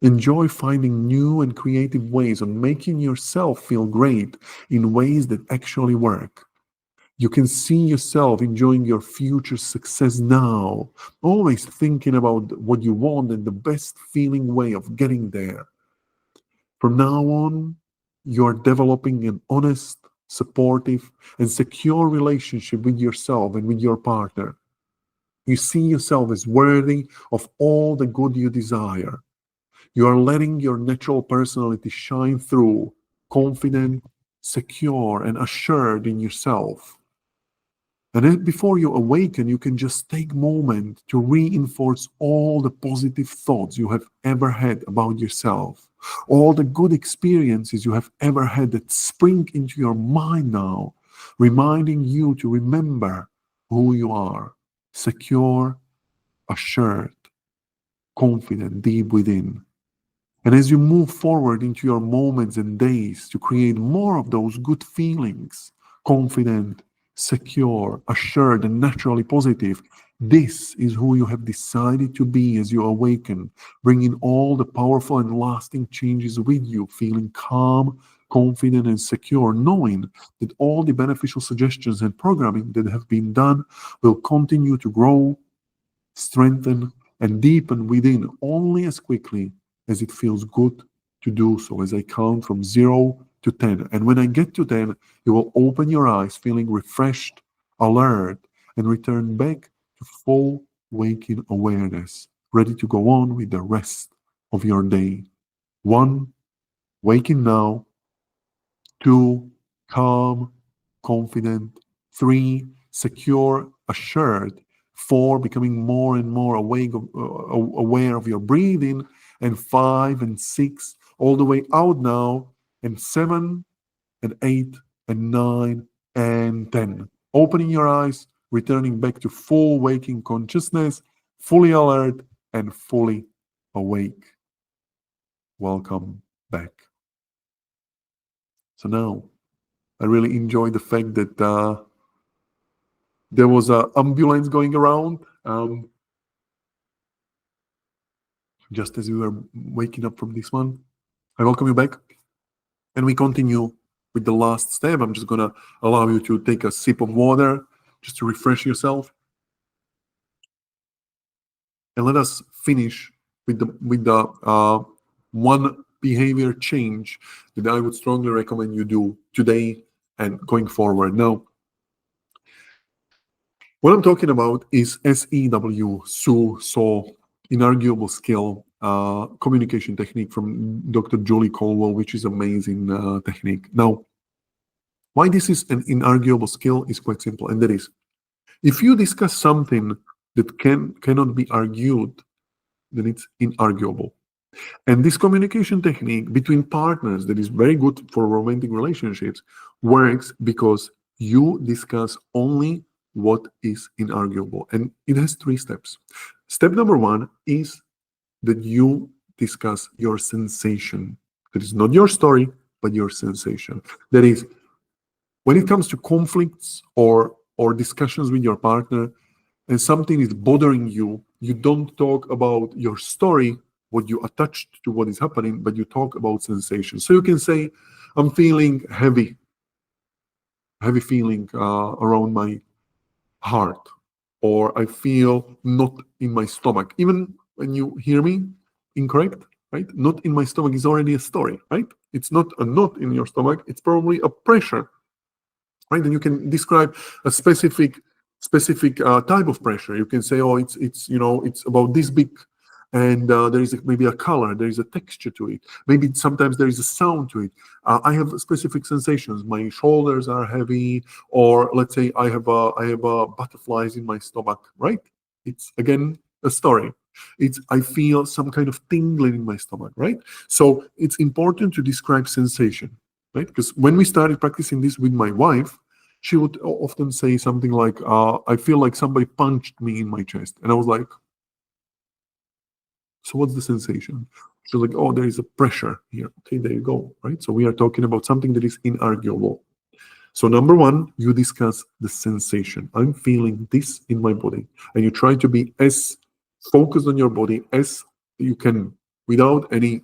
Enjoy finding new and creative ways of making yourself feel great in ways that actually work. You can see yourself enjoying your future success now, always thinking about what you want and the best feeling way of getting there. From now on, you are developing an honest, supportive, and secure relationship with yourself and with your partner. You see yourself as worthy of all the good you desire. You are letting your natural personality shine through, confident, secure, and assured in yourself. And then before you awaken, you can just take a moment to reinforce all the positive thoughts you have ever had about yourself, all the good experiences you have ever had that spring into your mind now, reminding you to remember who you are, secure, assured, confident deep within. And as you move forward into your moments and days to create more of those good feelings, confident, secure, assured, and naturally positive, this is who you have decided to be as you awaken, bringing all the powerful and lasting changes with you, feeling calm, confident, and secure, knowing that all the beneficial suggestions and programming that have been done will continue to grow, strengthen, and deepen within only as quickly as it feels good to do so, as I count from 0 to 10. And when I get to 10, you will open your eyes feeling refreshed, alert, and return back to full waking awareness, ready to go on with the rest of your day. 1, waking now. 2, calm, confident. 3, secure, assured. 4, becoming more and more aware of your breathing. And 5 and 6, all the way out now. And 7 and 8 and 9 and 10. Opening your eyes, returning back to full waking consciousness, fully alert and fully awake. Welcome back. So now, I really enjoy the fact that there was an ambulance going around just as we were waking up from this one. I welcome you back. And we continue with the last step. I'm just going to allow you to take a sip of water just to refresh yourself. And let us finish with the one behavior change that I would strongly recommend you do today and going forward. Now, what I'm talking about is SEW, so inarguable skill, communication technique from Dr. Julie Colwell, which is amazing technique. Now, why this is an inarguable skill is quite simple, and that is, if you discuss something that cannot be argued, then it's inarguable. And this communication technique between partners that is very good for romantic relationships works because you discuss only what is inarguable. And it has 3 steps. Step number 1 is that you discuss your sensation. That is not your story, but your sensation. That is, when it comes to conflicts or discussions with your partner and something is bothering you, you don't talk about your story, what you attached to what is happening, but you talk about sensation. So you can say, I'm feeling heavy feeling around my heart, or I feel not in my stomach. Even when you hear me incorrect, right? Not in my stomach is already a story, right? It's not a knot in your stomach, it's probably a pressure, right? And you can describe a specific type of pressure. You can say, oh, it's it's about this big, and there is maybe a color, there is a texture to it. Maybe sometimes there is a sound to it. I have specific sensations. My shoulders are heavy, or let's say I have butterflies in my stomach. Right? It's again a story. It's I feel some kind of tingling in my stomach. Right? So it's important to describe sensation. Right? Because when we started practicing this with my wife, she would often say something like, I feel like somebody punched me in my chest. And I was like, so what's the sensation? She's like, oh, there is a pressure here. Okay, there you go, right? So we are talking about something that is inarguable. So number one, you discuss the sensation. I'm feeling this in my body. And you try to be as focused on your body as you can without any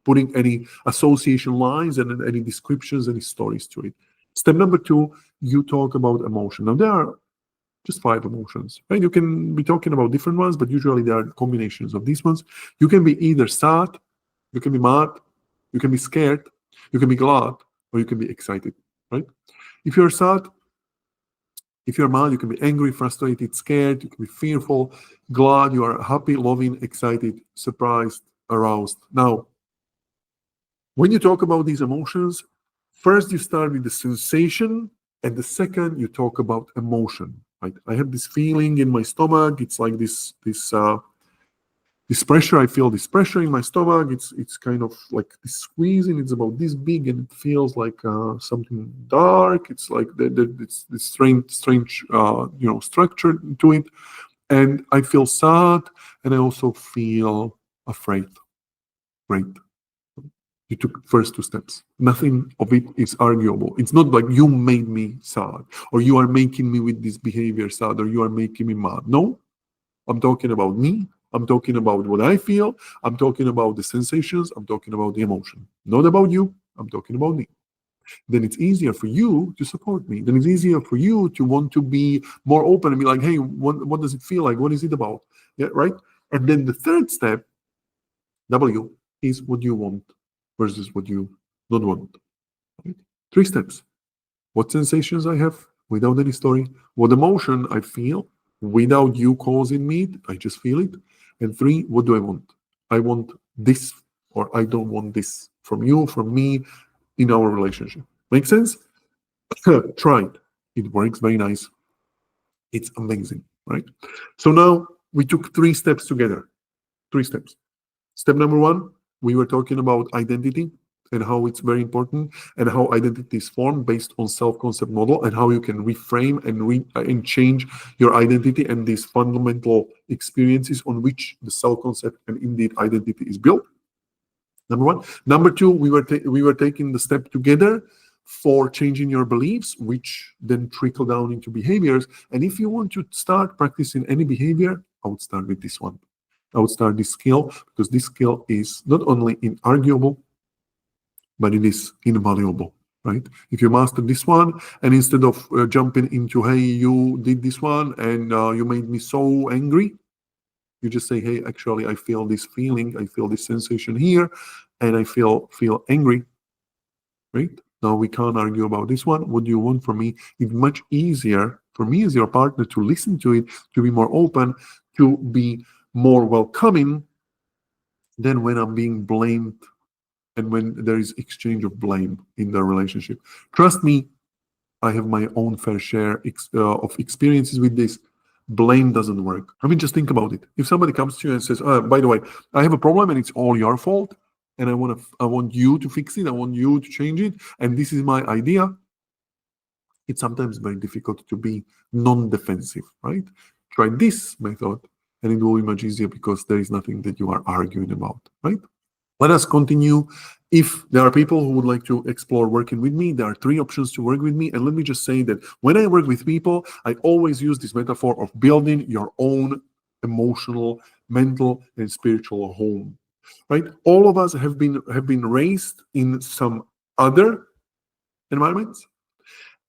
putting any association lines and any descriptions, any stories to it. Step number two, you talk about emotion. Now there are just 5 emotions, right? You can be talking about different ones, but usually there are combinations of these ones. You can be either sad, you can be mad, you can be scared, you can be glad, or you can be excited, right? If you're sad, if you're mad, you can be angry, frustrated, scared, you can be fearful, glad, you are happy, loving, excited, surprised, aroused. Now, when you talk about these emotions, first you start with the sensation, and the second you talk about emotion. Right? I have this feeling in my stomach. It's like this pressure. I feel this pressure in my stomach. It's kind of like this squeezing. It's about this big, and it feels like something dark. It's like it's this strange structure to it. And I feel sad, and I also feel afraid. Great. You took first 2 steps. Nothing of it is arguable. It's not like you made me sad, or you are making me with this behavior sad, or you are making me mad. No, I'm talking about me. I'm talking about what I feel. I'm talking about the sensations. I'm talking about the emotion. Not about you. I'm talking about me. Then it's easier for you to support me. Then it's easier for you to want to be more open and be like, hey, what does it feel like? What is it about? Yeah, right? And then the third step, W, is what you want versus what you don't want. Right? 3 steps. What sensations I have without any story. What emotion I feel without you causing me. I just feel it. And 3, what do I want? I want this, or I don't want this from you, from me, in our relationship. Make sense? Try it. It works very nice. It's amazing, right? So now we took 3 steps together. 3 steps. Step number 1, we were talking about identity and how it's very important, and how identity is formed based on self-concept model, and how you can reframe and change your identity and these fundamental experiences on which the self-concept and indeed identity is built. Number 1. Number 2, we were taking the step together for changing your beliefs, which then trickle down into behaviors. And if you want to start practicing any behavior, I would start with this one. I would start this skill, because this skill is not only inarguable, but it is invaluable, right? If you master this one, and instead of jumping into, hey, you did this one and you made me so angry, you just say, hey, actually, I feel this feeling, I feel this sensation here, and I feel angry, right? Now we can't argue about this one. What do you want from me? It's much easier for me as your partner to listen to it, to be more open, to be more welcoming than when I'm being blamed and when there is exchange of blame in the relationship. Trust me, I have my own fair share of experiences with this. Blame doesn't work. I mean, just think about it. If somebody comes to you and says, by the way, I have a problem and it's all your fault, and I want you to fix it, I want you to change it, and this is my idea, it's sometimes very difficult to be non-defensive, right? Try this method, and it will be much easier, because there is nothing that you are arguing about, right? Let us continue. If there are people who would like to explore working with me, there are 3 options to work with me. And let me just say that when I work with people, I always use this metaphor of building your own emotional, mental, and spiritual home, right? All of us have been raised in some other environments.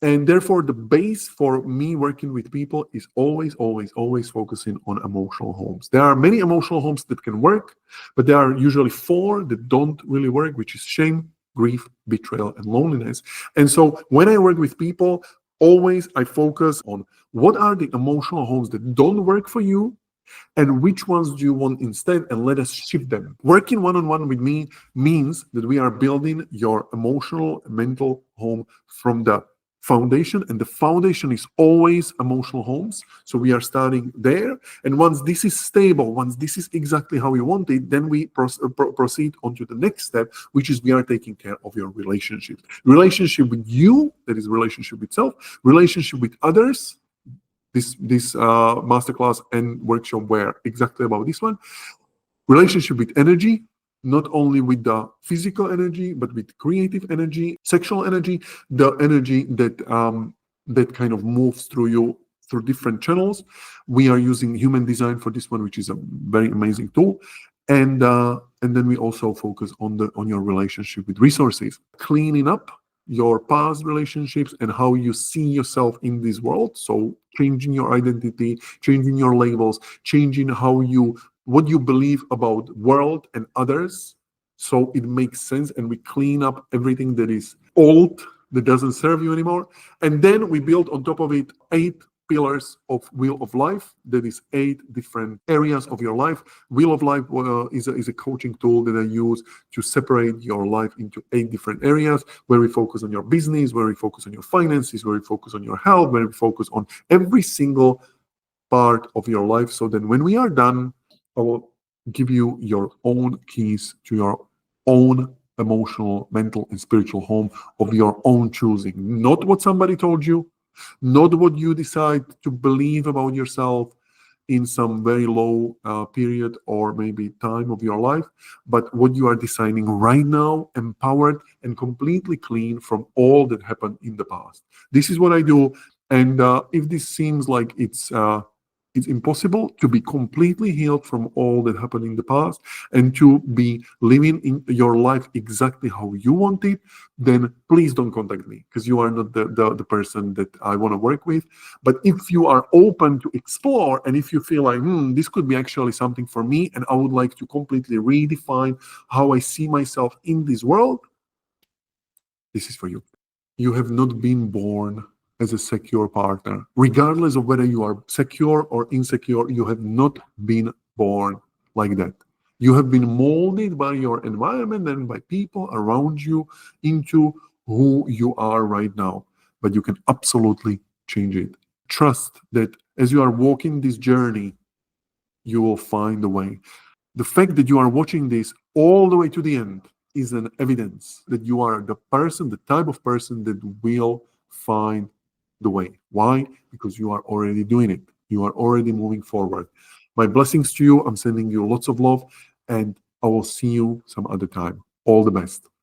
And therefore, the base for me working with people is always focusing on emotional homes. There are many emotional homes that can work, but there are usually 4 that don't really work, which is shame, grief, betrayal, and loneliness. And so when I work with people, always I focus on what are the emotional homes that don't work for you, and which ones do you want instead, and let us shift them. Working one-on-one with me means that we are building your emotional, mental home from the foundation, and the foundation is always emotional homes. So we are starting there, and once this is stable, once this is exactly how you want it, then we proceed on to the next step, which is we are taking care of your relationship with you, that is relationship with self, relationship with others. This masterclass and workshop were exactly about this one. Relationship with energy, not only with the physical energy, but with creative energy, sexual energy, the energy that kind of moves through you through different channels. We are using human design for this one, which is a very amazing tool. And then we also focus on your relationship with resources, cleaning up your past relationships and how you see yourself in this world. So changing your identity, changing your labels, changing what you believe about world and others, so it makes sense, and we clean up everything that is old, that doesn't serve you anymore. And then we build on top of it 8 pillars of Wheel of Life. That is 8 different areas of your life. Wheel of Life is a coaching tool that I use to separate your life into 8 different areas, where we focus on your business, where we focus on your finances, where we focus on your health, where we focus on every single part of your life. So then when we are done, I will give you your own keys to your own emotional, mental, and spiritual home of your own choosing. Not what somebody told you, not what you decide to believe about yourself in some very low period or maybe time of your life, but what you are deciding right now, empowered and completely clean from all that happened in the past. This is what I do. And if this seems like it's impossible to be completely healed from all that happened in the past and to be living in your life exactly how you want it, then please don't contact me, because you are not the person that I want to work with. But if you are open to explore, and if you feel like, this could be actually something for me, and I would like to completely redefine how I see myself in this world, this is for you. You have not been born as a secure partner. Regardless of whether you are secure or insecure, you have not been born like that. You have been molded by your environment and by people around you into who you are right now. But you can absolutely change it. Trust that as you are walking this journey, you will find a way. The fact that you are watching this all the way to the end is an evidence that you are the type of person that will find the way. Why? Because you are already doing it. You are already moving forward. My blessings to you. I'm sending you lots of love, and I will see you some other time. All the best.